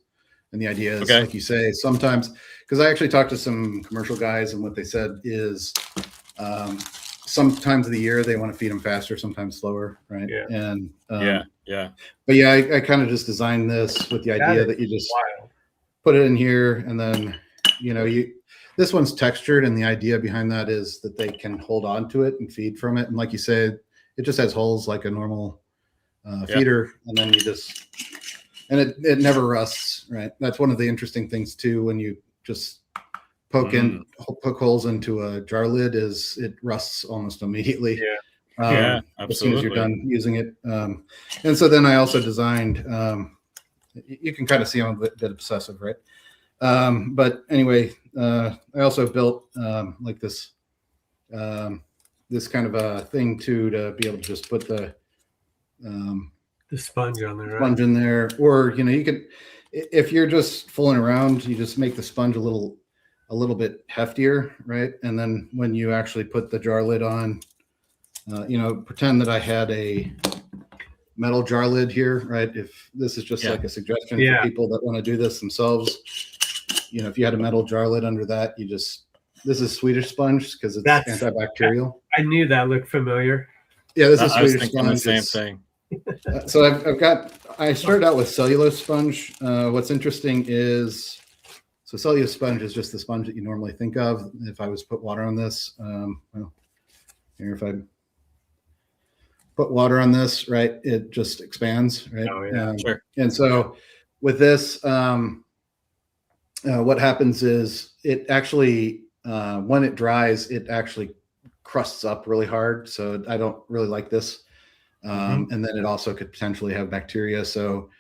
and the idea is, like you say, sometimes, because I actually talked to some commercial guys, and what they said is sometimes of the year they want to feed them faster, sometimes slower, right? Yeah. And yeah. But yeah, I kind of just designed this with the idea that you just put it in here, and then this one's textured, and the idea behind that is that they can hold on to it and feed from it. And like you said, it just has holes like a normal feeder, and then it never rusts, right? That's one of the interesting things too, when you just poke holes into a jar lid, is it rusts almost immediately. Yeah. Absolutely. As soon as you're done using it. And so then I also designed, you can kind of see I'm a bit obsessive, right? But anyway, I also built like this kind of a thing too, to be able to just put the sponge on there. Sponge in there, or you could, if you're just fooling around, you just make the sponge a little bit heftier, right? And then when you actually put the jar lid on, pretend that I had a metal jar lid here, right? If this is just like a suggestion for people that want to do this themselves, if you had a metal jar lid under that, this is Swedish sponge because it's antibacterial. I knew that looked familiar. Yeah, this is I was Swedish thinking sponge. the same thing. So I started out with cellulose sponge. What's interesting is, so cellulose sponge is just the sponge that you normally think of. If I was to put water on this, here, if I put water on this, right, it just expands, right? Oh, yeah. Sure. And so with this, what happens is it actually, when it dries, it actually crusts up really hard. So I don't really like this. And then it also could potentially have bacteria. So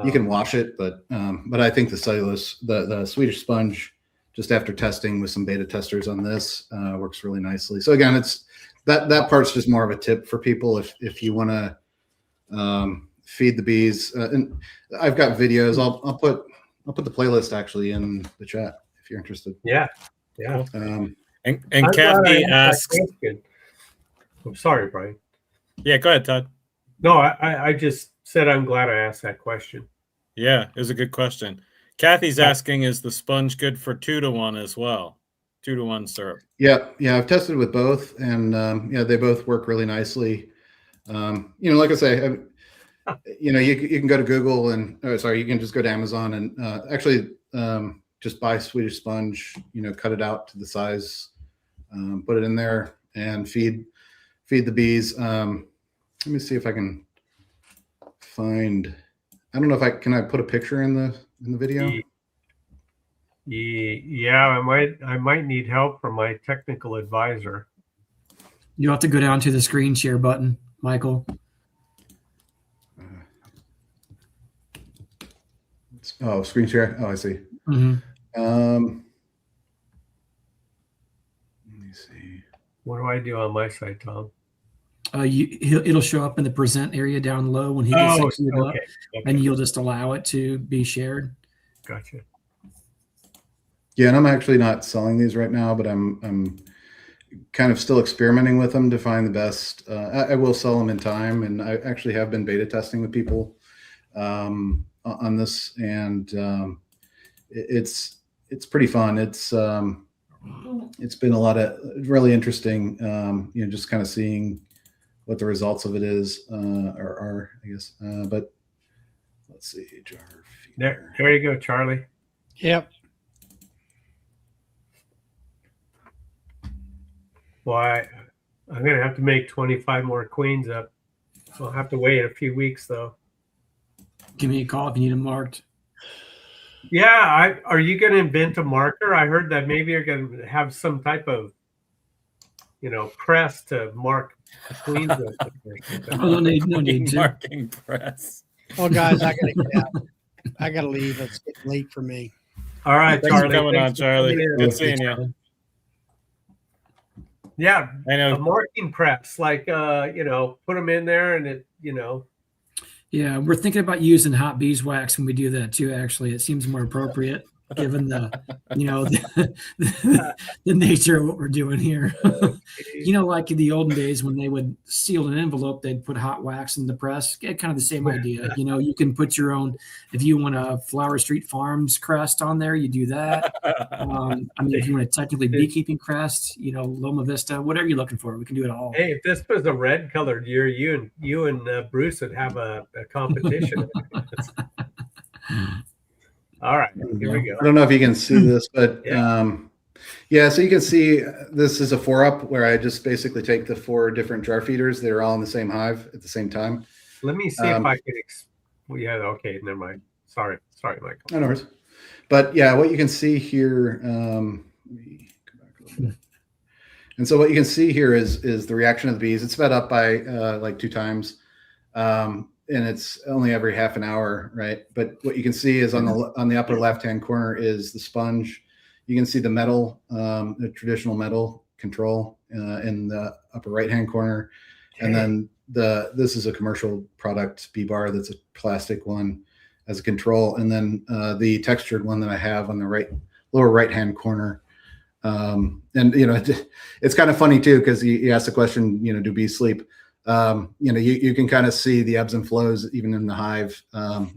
you can wash it, but I think the cellulose, the Swedish sponge, just after testing with some beta testers on this, works really nicely. So again, it's that part's just more of a tip for people if you want to feed the bees. And I've got videos. I'll put the playlist actually in the chat if you're interested. Yeah. And I'm Kathy glad I asked that asks. question. I'm sorry, Brian. Yeah, go ahead, Todd. No, I just said I'm glad I asked that question. Yeah, it was a good question. Kathy's asking, is the sponge good for 2-to-1 as well? 2-to-1 syrup. Yeah, I've tested with both, and they both work really nicely. Like I say, you can go to Google and you can just go to Amazon and actually just buy Swedish sponge. Cut it out to the size, put it in there, and feed the bees. Let me see if I can find. I don't know if I put a picture in the video. Yeah, I might need help from my technical advisor. You'll have to go down to the screen share button, Michael. Screen share. Oh, I see. Mm-hmm. Let me see. What do I do on my side, Tom? It'll show up in the present area down low when he gets it up, okay. and you'll just allow it to be shared. Gotcha. Yeah, and I'm actually not selling these right now, but I'm kind of still experimenting with them to find the best. I will sell them in time, and I actually have been beta testing with people on this, and it's pretty fun. It's been a lot of really interesting, just kind of seeing what the results of it is are, I guess. But let's see, jar feeder. There you go, Charlie. Yep. Well, I'm going to have to make 25 more queens up. I'll have to wait a few weeks, though. Give me a call if you need them marked. Yeah, are you going to invent a marker? I heard that maybe you're going to have some type of, press to mark queens. No need to. Marking press. Well, guys, I gotta get out. I gotta leave. It's getting late for me. All right, Thanks Charlie. for coming on, Thanks for Charlie. coming in. Good seeing you. Yeah, I know. a marking press, like put them in there, and it, Yeah, we're thinking about using hot beeswax when we do that too. Actually, it seems more appropriate given the the nature of what we're doing here. Like in the olden days when they would seal an envelope, they'd put hot wax in the press. Kind of the same idea. You can put your own, if you want a Flower Street Farms crest on there, you do that. If you want a technically beekeeping crest, Loma Vista, whatever you're looking for, we can do it all. Hey, if this was a red colored year, you and Bruce would have a competition. All right, here we go. I don't know if you can see this, but so you can see this is a 4-up where I just basically take the 4 different jar feeders that are all in the same hive at the same time. Let me see if I can. Okay, never mind. Sorry, Michael. No worries. But what you can see here, let me go back a little bit. And so what you can see here is the reaction of the bees. It's sped up by like 2 times. And it's only every half an hour, right? But what you can see is on the upper left-hand corner is the sponge. You can see the metal, the traditional metal control in the upper right-hand corner. Okay. And then this is a commercial product, bee bar, that's a plastic one as a control. And then the textured one that I have on the lower right-hand corner. And it's kind of funny too, because you asked the question, do bees sleep? You can kind of see the ebbs and flows even in the hive,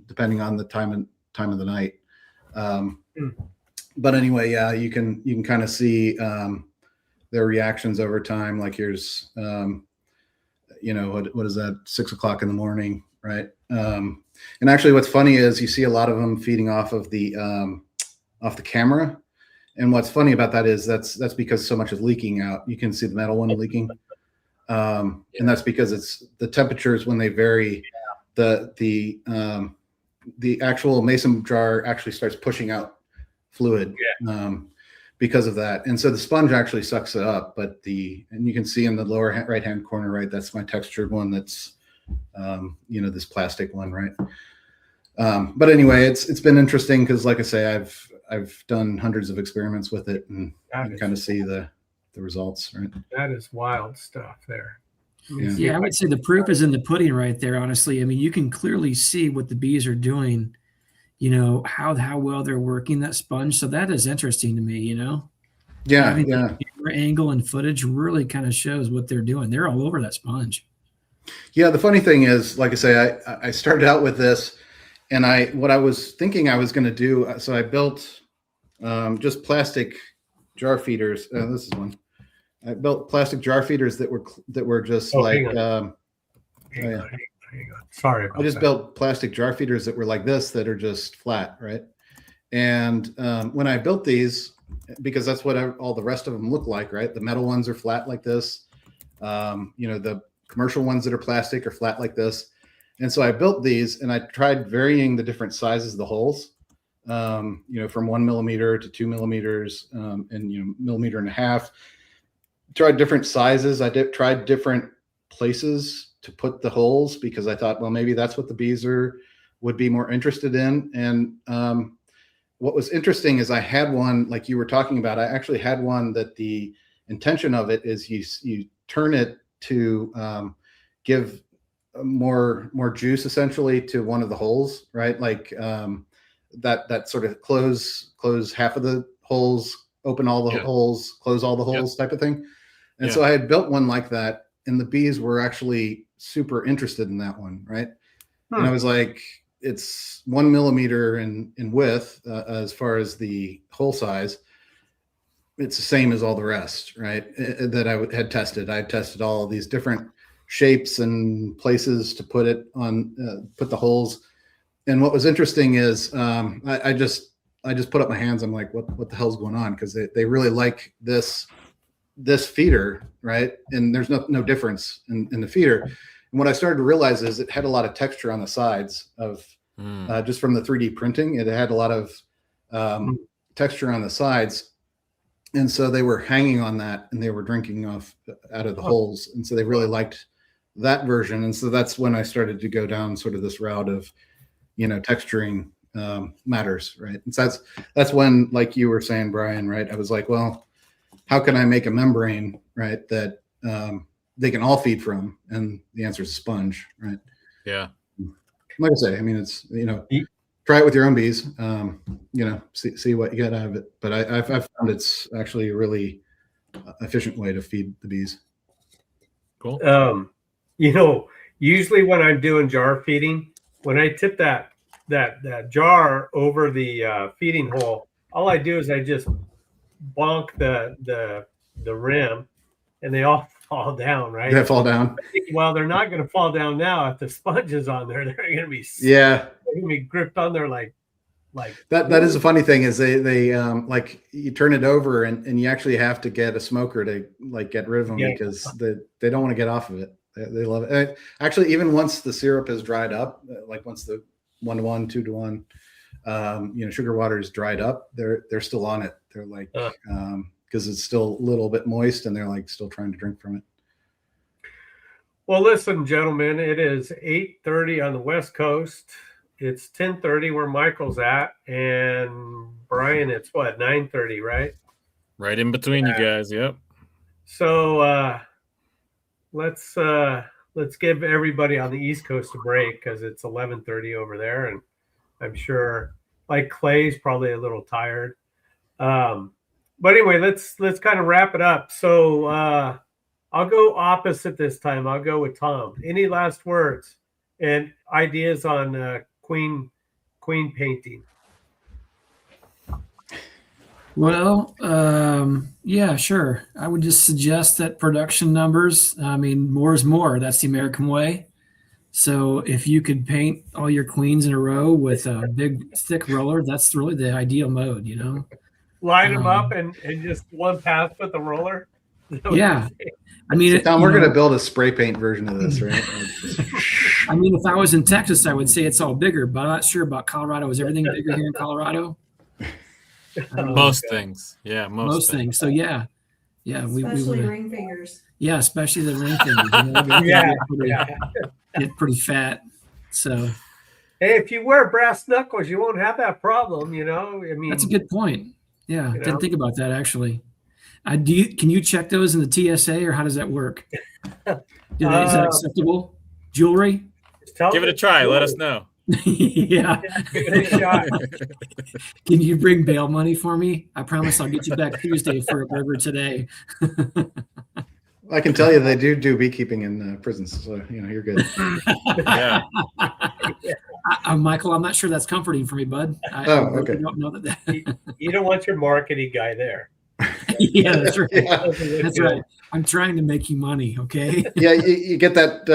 depending on the time of the night. But anyway, you can kind of see their reactions over time. Like here's, what is that? 6 o'clock in the morning, right? And actually, what's funny is you see a lot of them feeding off of the camera. And what's funny about that is that's because so much is leaking out. You can see the metal one leaking. And that's because it's the temperatures when they vary, the actual mason jar actually starts pushing out fluid because of that. And so the sponge actually sucks it up, and you can see in the lower right hand corner, right, that's my textured one that's this plastic one, right? But anyway, it's been interesting because, like I say, I've done hundreds of experiments with it, and you kind of see the results, right? That is wild stuff there. Yeah, I would say the proof is in the pudding right there, honestly. I mean, you can clearly see what the bees are doing, how well they're working that sponge. So that is interesting to me, Yeah, Having yeah. the camera angle and footage really kind of shows what they're doing. They're all over that sponge. Yeah, the funny thing is, like I say, I started out with this, and what I was thinking I was going to do, so I built just plastic jar feeders. This is one. I built plastic jar feeders that were just Hang on. Sorry about I just that. built plastic jar feeders that were like this, that are just flat, right? And when I built these, because that's what all the rest of them look like, right? The metal ones are flat like this. The commercial ones that are plastic are flat like this. And so I built these, and I tried varying the different sizes of the holes, from 1 millimeter to 2 millimeters, and millimeter and a half. Tried different sizes. I tried different places to put the holes, because I thought, well, maybe that's what the bees would be more interested in. And what was interesting is I had one, like you were talking about. I actually had one that the intention of it is you turn it to give more juice essentially to one of the holes, right? Like that sort of close half of the holes, open all the holes, close all the holes type of thing. And so I had built one like that, and the bees were actually super interested in that one, right? And I was like, it's 1 millimeter in width as far as the hole size. It's the same as all the rest, right? That I had tested. I had tested all of these different shapes and places to put it on, put the holes. And what was interesting is I just put up my hands. I'm like, what the hell's going on? Because they really like this feeder, right? And there's no difference in the feeder. And what I started to realize is it had a lot of texture on the sides of just from the 3D printing. It had a lot of texture on the sides. And so they were hanging on that, and they were drinking out of the holes. And so they really liked that version. And so that's when I started to go down sort of this route of, texturing matters, right? And so that's when, like you were saying, Brian, right? I was like, well, how can I make a membrane, right, that they can all feed from? And the answer is sponge, right? Yeah. Like I say, I mean, it's, try it with your own bees, see what you get out of it. But I've found it's actually a really efficient way to feed the bees. Cool. Usually when I'm doing jar feeding, when I tip that jar over the feeding hole, all I do is I just bonk the rim, and they all fall down, right? They fall down. Well, they're not going to fall down now if the sponge is on there. They're going to be they're going to be gripped on there like that is a funny thing is they like you turn it over, and you actually have to get a smoker to like get rid of them because they don't want to get off of it. They love it. And actually, even once the syrup is dried up, like once the 1-to-1, 2-to-1, sugar water is dried up, they're still on it. They're like, because it's still a little bit moist, and they're like still trying to drink from it. Well, listen, gentlemen, it is 8:30 on the West Coast. It's 10:30 where Michael's at, and Brian, it's what, 9:30, right? Right in between you guys. Yep. So let's give everybody on the East Coast a break, because it's 11:30 over there, and I'm sure like Clay's probably a little tired. But anyway, let's kind of wrap it up. So I'll go opposite this time. I'll go with Tom. Any last words and ideas on queen painting? Well, yeah, sure. I would just suggest that production numbers, I mean, more is more. That's the American way. So if you could paint all your queens in a row with a big thick roller, that's really the ideal mode, Line them up and just one pass with the roller? Yeah. I mean, Tom, we're going to build a spray paint version of this, right? I mean, if I was in Texas, I would say it's all bigger, but I'm not sure about Colorado. Is everything bigger here in Colorado? Most things. Yeah, most things. So yeah, especially ring fingers. Yeah, especially the ring fingers. Yeah. get pretty fat. So Hey, if you wear brass knuckles, you won't have that problem. I mean, that's a good point. Yeah, You know? didn't think about that actually. Can you check those in the TSA, or how does that work? Is that acceptable? Jewelry? Give it a try. Let us know. Yeah. Give it a shot. Can you bring bail money for me? I promise I'll get you back Tuesday for a burger today. I can tell you they do beekeeping in prisons, so you're good. Yeah. Michael, I'm not sure that's comforting for me, bud. I okay. don't know that. You don't want your marketing guy there. Yeah, that's right. Yeah. That's right. I'm trying to make you money, okay? Yeah, you get that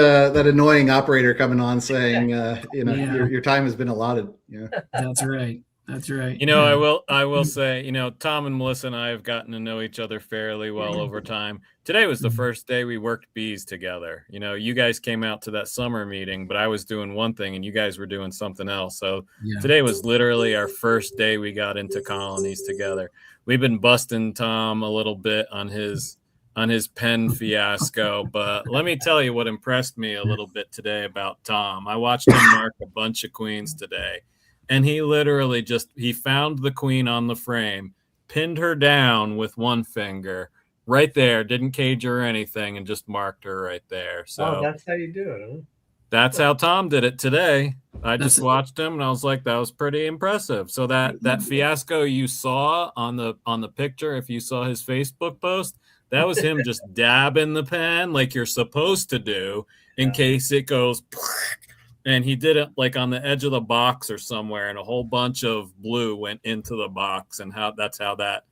annoying operator coming on saying, Yeah. your time has been allotted. Yeah, That's right. That's right. I will say, Tom and Melissa and I have gotten to know each other fairly well over time. Today was the first day we worked bees together. You guys came out to that summer meeting, but I was doing one thing and you guys were doing something else. So today was literally our first day we got into colonies together. We've been busting Tom a little bit on his pen fiasco, but let me tell you what impressed me a little bit today about Tom. I watched him mark a bunch of queens today. And he literally he found the queen on the frame, pinned her down with one finger right there, didn't cage her or anything, and just marked her right there. So that's how you do it, huh? That's how Tom did it today. I just watched him and I was like, that was pretty impressive. So that fiasco you saw on the picture, if you saw his Facebook post, that was him just dabbing the pen like you're supposed to do in case it goes. And he did it like on the edge of the box or somewhere, and a whole bunch of blue went into the box, and that's how that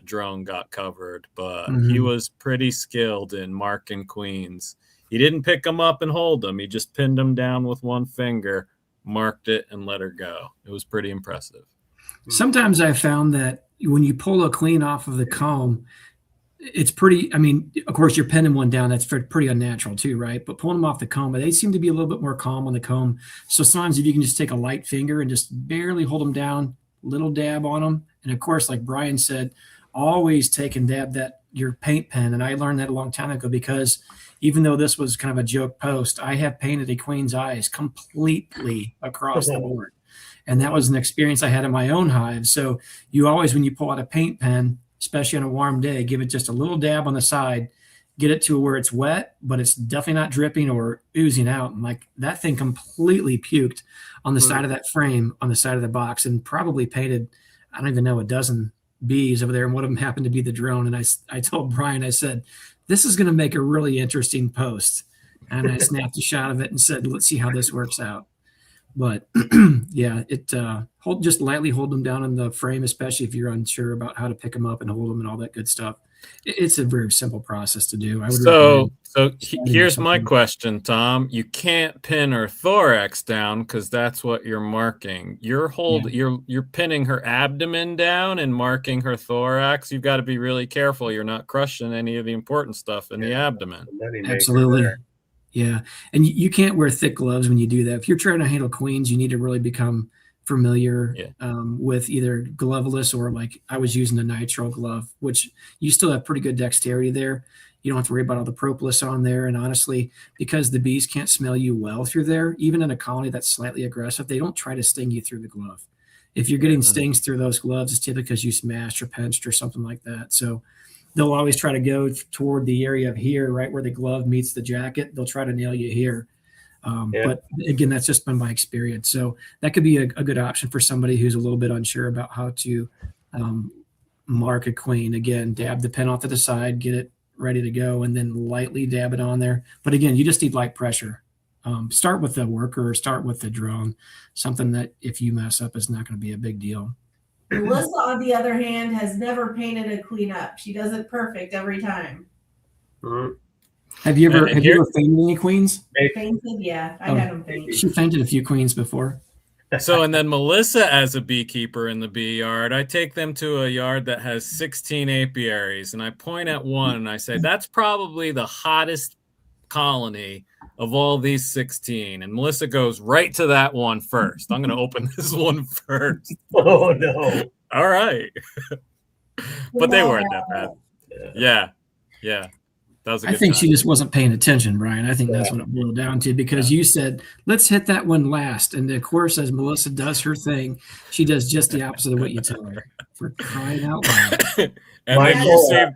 drone got covered. But he was pretty skilled in marking queens. He didn't pick them up and hold them. He just pinned them down with one finger, marked it, and let her go. It was pretty impressive. Sometimes I found that when you pull a queen off of the comb, it's pretty, I mean, of course, you're pinning one down. That's pretty unnatural too, right? But pulling them off the comb, they seem to be a little bit more calm on the comb. So sometimes if you can just take a light finger and just barely hold them down, little dab on them. And of course, like Bryan said, always take and dab your paint pen. And I learned that a long time ago, because even though this was kind of a joke post, I have painted a queen's eyes completely across the board. And that was an experience I had in my own hive. So you always, when you pull out a paint pen, especially on a warm day, give it just a little dab on the side, get it to where it's wet, but it's definitely not dripping or oozing out. And like that thing completely puked on the side of that frame, on the side of the box, and probably painted, I don't even know, a dozen bees over there. And one of them happened to be the drone. And I told Bryan, I said, this is going to make a really interesting post. And I snapped a shot of it and said, let's see how this works out. But yeah, just lightly hold them down on the frame, especially if you're unsure about how to pick them up and hold them and all that good stuff. It's a very simple process to do. So here's my question, Tom. You can't pin her thorax down because that's what you're marking. You're pinning her abdomen down and marking her thorax. You've got to be really careful. You're not crushing any of the important stuff in the abdomen. Absolutely. Yeah. And you can't wear thick gloves when you do that. If you're trying to handle queens, you need to really become familiar with either gloveless or, like I was using a nitrile glove, which you still have pretty good dexterity there. You don't have to worry about all the propolis on there. And honestly, because the bees can't smell you well through there, even in a colony that's slightly aggressive, they don't try to sting you through the glove. If you're getting stings through those gloves, it's typically because you smashed or pinched or something like that. So they'll always try to go toward the area of here, right where the glove meets the jacket. They'll try to nail you here. But again, that's just been my experience. So that could be a good option for somebody who's a little bit unsure about how to mark a queen. Again, dab the pen off to the side, get it ready to go, and then lightly dab it on there. But again, you just need light pressure. Start with the worker or start with the drone, something that if you mess up is not going to be a big deal. Melissa, on the other hand, has never painted a queen up. She does it perfect every time. Have you ever fainted any queens? Fainted, yeah. I had them fainted. She fainted a few queens before. So, and then Melissa, as a beekeeper in the bee yard, I take them to a yard that has 16 apiaries, and I point at one and I say, that's probably the hottest colony of all these 16. And Melissa goes right to that one first. I'm going to open this one first. Oh, no. All right. But they weren't that bad. Yeah. That was a I good think time. she just wasn't paying attention, Brian. I think that's what it boiled down to, because you said, let's hit that one last. And of course, as Melissa does her thing, she does just the opposite of what you tell her. For crying out loud. And then you Michael, saved,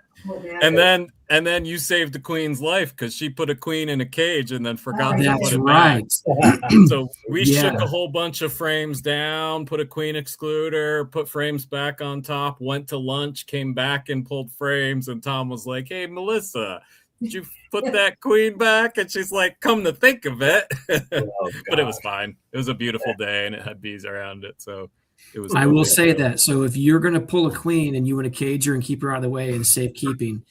and then you saved the queen's life because she put a queen in a cage and then forgot to That's put it right. back. So we Yeah. shook a whole bunch of frames down, put a queen excluder, put frames back on top, went to lunch, came back and pulled frames. And Tom was like, "Hey, Melissa, did you put that queen back?" And she's like, "Come to think of it." But it was fine. It was a beautiful day and it had bees around it. So it was. I will say that. So if you're going to pull a queen and you want to cage her and keep her out of the way and safekeeping,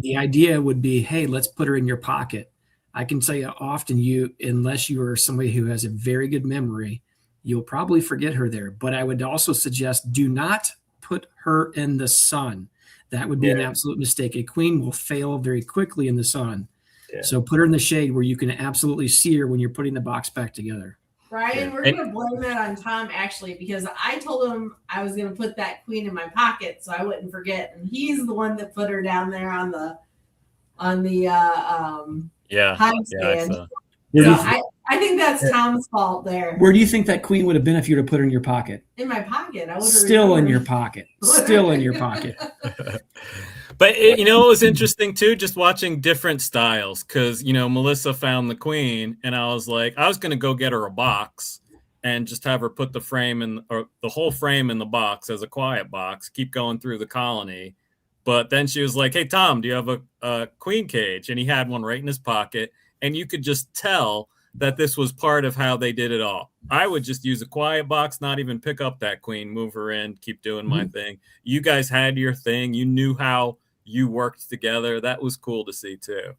the idea would be, hey, let's put her in your pocket. I can tell you often unless you are somebody who has a very good memory, you'll probably forget her there. But I would also suggest do not put her in the sun. That would be an absolute mistake. A queen will fail very quickly in the sun. Yeah. So put her in the shade where you can absolutely see her when you're putting the box back together. Brian, we're going to blame that on Tom, actually, because I told him I was going to put that queen in my pocket so I wouldn't forget. And he's the one that put her down there on the hive stand. So I think that's Tom's fault there. Where do you think that queen would have been if you were to put her in your pocket? In my pocket. I would have Still in your pocket. Still in your pocket. But it was interesting too, just watching different styles, because Melissa found the queen, and I was like, I was going to go get her a box and just have her put the frame or the whole frame in the box as a quiet box, keep going through the colony. But then she was like, "Hey Tom, do you have a queen cage?" And he had one right in his pocket, and you could just tell that this was part of how they did it all. I would just use a quiet box, not even pick up that queen, move her in, keep doing my thing. You guys had your thing. You knew how you worked together. That was cool to see too.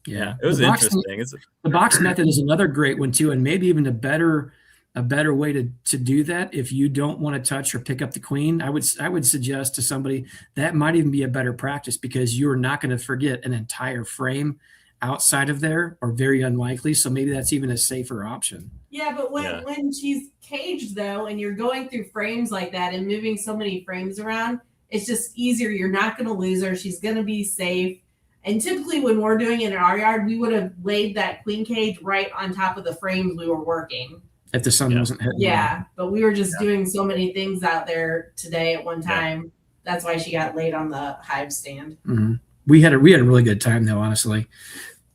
Yeah, it was interesting. The box method is another great one too, and maybe even a better way to do that. If you don't want to touch or pick up the queen, I would suggest to somebody that might even be a better practice, because you're not going to forget an entire frame outside of there, or very unlikely. So maybe that's even a safer option. Yeah, but when she's caged though, and you're going through frames like that and moving so many frames around, it's just easier. You're not going to lose her. She's going to be safe. And typically when we're doing it in our yard, we would have laid that queen cage right on top of the frames we were working. If the sun wasn't hitting. Yeah, but we were just doing so many things out there today at one time. Yeah. That's why she got laid on the hive stand. Mm-hmm. We had a really good time though, honestly.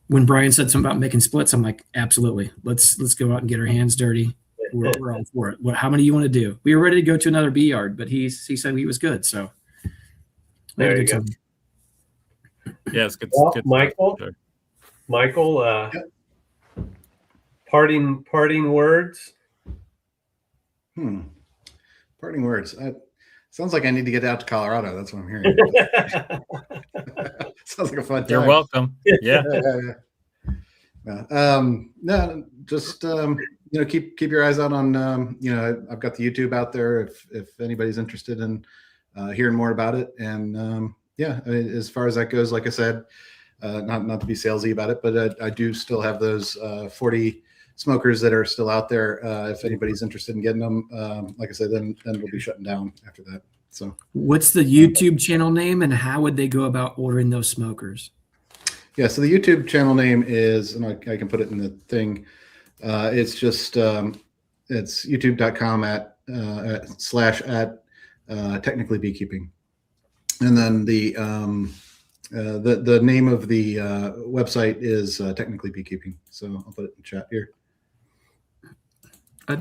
When Brian said something about making splits, I'm like, absolutely. Let's go out and get our hands dirty. We're all for it. How many do you want to do? We were ready to go to another bee yard, but he said he was good. So there you go. Yeah, it's good. Well, good Michael, parting words. Parting words. Sounds like I need to get out to Colorado. That's what I'm hearing. Sounds like a fun time. You're welcome. Yeah. No, just keep your eyes out on I've got the YouTube out there if anybody's interested in hearing more about it. And as far as that goes, like I said, not to be salesy about it, but I do still have those 40 smokers that are still out there. If anybody's interested in getting them, like I said, then we'll be shutting down after that. So what's the YouTube channel name, and how would they go about ordering those smokers? Yeah, so the YouTube channel name is, and I can put it in the thing. It's just it's youtube.com / technically beekeeping, and then the name of the website is technically beekeeping. So I'll put it in the chat here.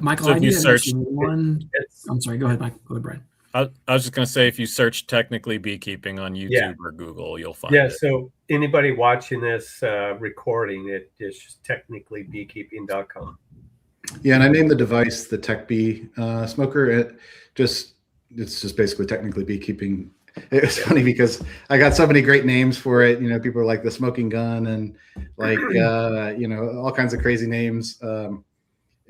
Michael, so I need to search one. I'm sorry. Go ahead, Mike. Go ahead, Brian. I was just going to say, if you search technically beekeeping on YouTube or Google, you'll find it. Yeah, so anybody watching this recording, it's just technicallybeekeeping.com. Yeah, and I named the device the Tech Bee Smoker. It's just basically technically beekeeping. It was funny because I got so many great names for it. People are like the smoking gun and like all kinds of crazy names.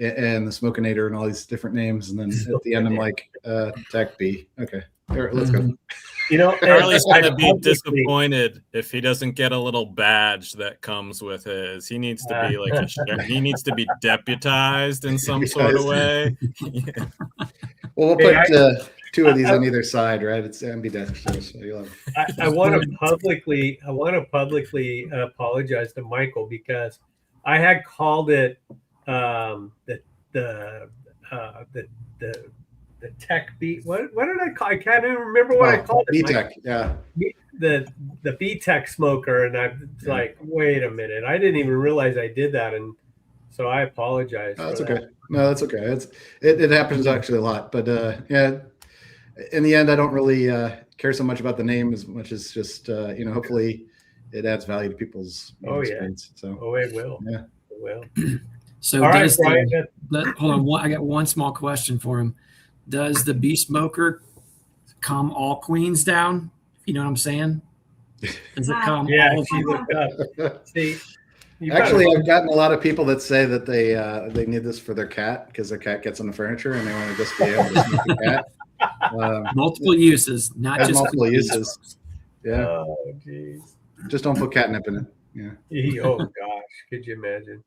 And the Smokinator and all these different names. And then at the end, I'm like, Tech Bee. Okay, let's go. Charlie's going to be disappointed if he doesn't get a little badge that comes with his. He needs to be like he needs to be deputized in some sort of way. Well, two of these on either side, right? It's ambidextrous. So you'll have... I want to publicly apologize to Michael because I had called it the tech beat. What did I call? I can't even remember what I called it. BeeTech, yeah. The BeeTech Smoker, and I'm like, wait a minute, I didn't even realize I did that, and so I apologize. Oh, that's okay. No, that's okay. It happens actually a lot, but yeah. In the end, I don't really care so much about the name as much as just hopefully it adds value to people's experience. So it will. Yeah, it will. So all right, does Brian. hold on. I got one small question for him. Does the Bee Smoker calm all queens down? You know what I'm saying? Does it calm all? She looked up. See, actually, I've gotten a lot of people that say that they need this for their cat because their cat gets on the furniture and they want to just be able to smoke the cat. Multiple uses, not just multiple uses. Yeah. Oh, geez. Just don't put catnip in it. Yeah. Oh gosh, could you imagine?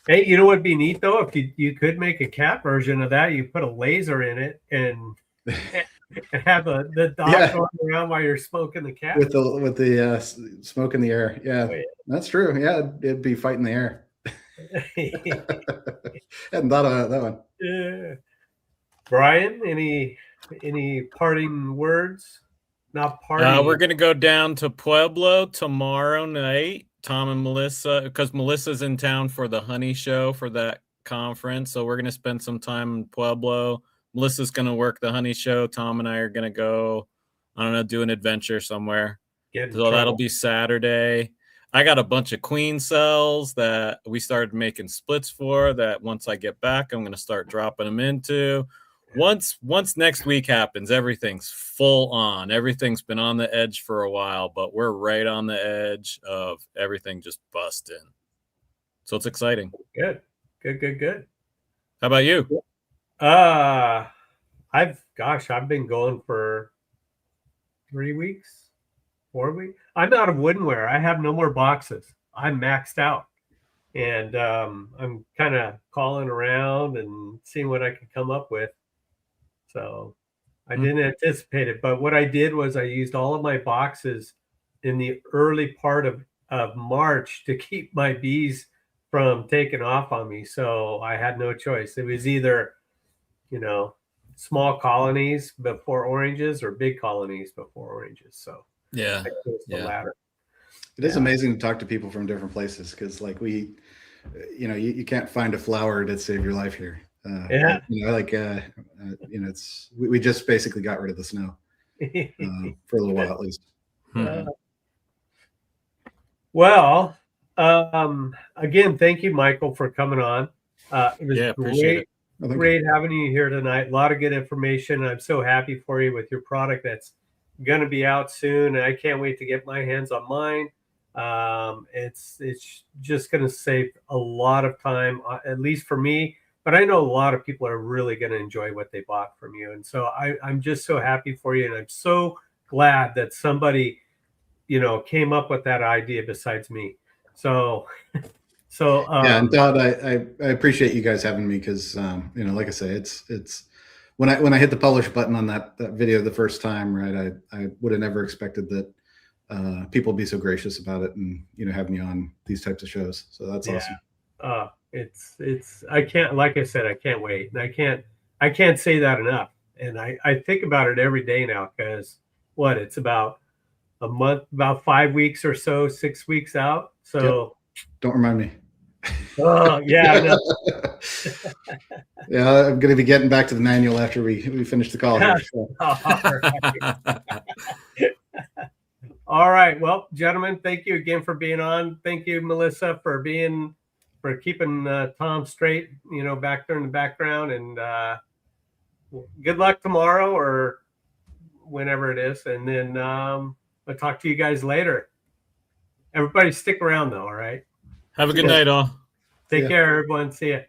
Hey, you know what'd be neat though? If you could make a cat version of that, you put a laser in it and have the dog going around while you're smoking the cat with the smoke in the air. Yeah, that's true. Yeah, it'd be fighting the air. Hadn't thought about that one. Yeah. Brian, any parting words? Not parting. We're gonna go down to Pueblo tomorrow night. Tom and Melissa, because Melissa's in town for the honey show for that conference, so we're gonna spend some time in Pueblo. Melissa's gonna work the honey show. Tom and I are gonna go, I don't know, do an adventure somewhere. So that'll be Saturday. I got a bunch of queen cells that we started making splits for. That once I get back, I'm gonna start dropping them into. Once next week happens, everything's full on. Everything's been on the edge for a while, but we're right on the edge of everything just busting. So it's exciting. Good. How about you? I've been going for 3 weeks, 4 weeks. I'm out of woodenware. I have no more boxes. I'm maxed out. And I'm kind of calling around and seeing what I can come up with. So I didn't anticipate it. But what I did was I used all of my boxes in the early part of March to keep my bees from taking off on me. So I had no choice. It was either, small colonies before oranges or big colonies before oranges. So yeah, I chose the latter. It is amazing to talk to people from different places because, like, you can't find a flower to save your life here. It's we just basically got rid of the snow for a little while at least. Well, again, thank you, Michael, for coming on. It was great having you here tonight. A lot of good information. I'm so happy for you with your product that's going to be out soon. And I can't wait to get my hands on mine. It's just going to save a lot of time, at least for me. But I know a lot of people are really going to enjoy what they bought from you. And so I'm just so happy for you. And I'm so glad that somebody, came up with that idea besides me. So and Todd, I appreciate you guys having me because, like I say, it's when I hit the publish button on that video the first time, right, I would have never expected that people would be so gracious about it and, have me on these types of shows. So that's awesome. It's I can't, like I said, I can't wait. And I can't say that enough. And I think about it every day now because it's about a month, about 5 weeks or so, 6 weeks out. So don't remind me. Oh yeah. I know. Yeah, I'm going to be getting back to the manual after we finish the call here. So. All right. Well, gentlemen, thank you again for being on. Thank you, Melissa, for keeping Tom straight, back there in the background. And good luck tomorrow or whenever it is. And then I'll talk to you guys later. Everybody stick around though. All right. Have a good night, all. Take care, everyone. See ya.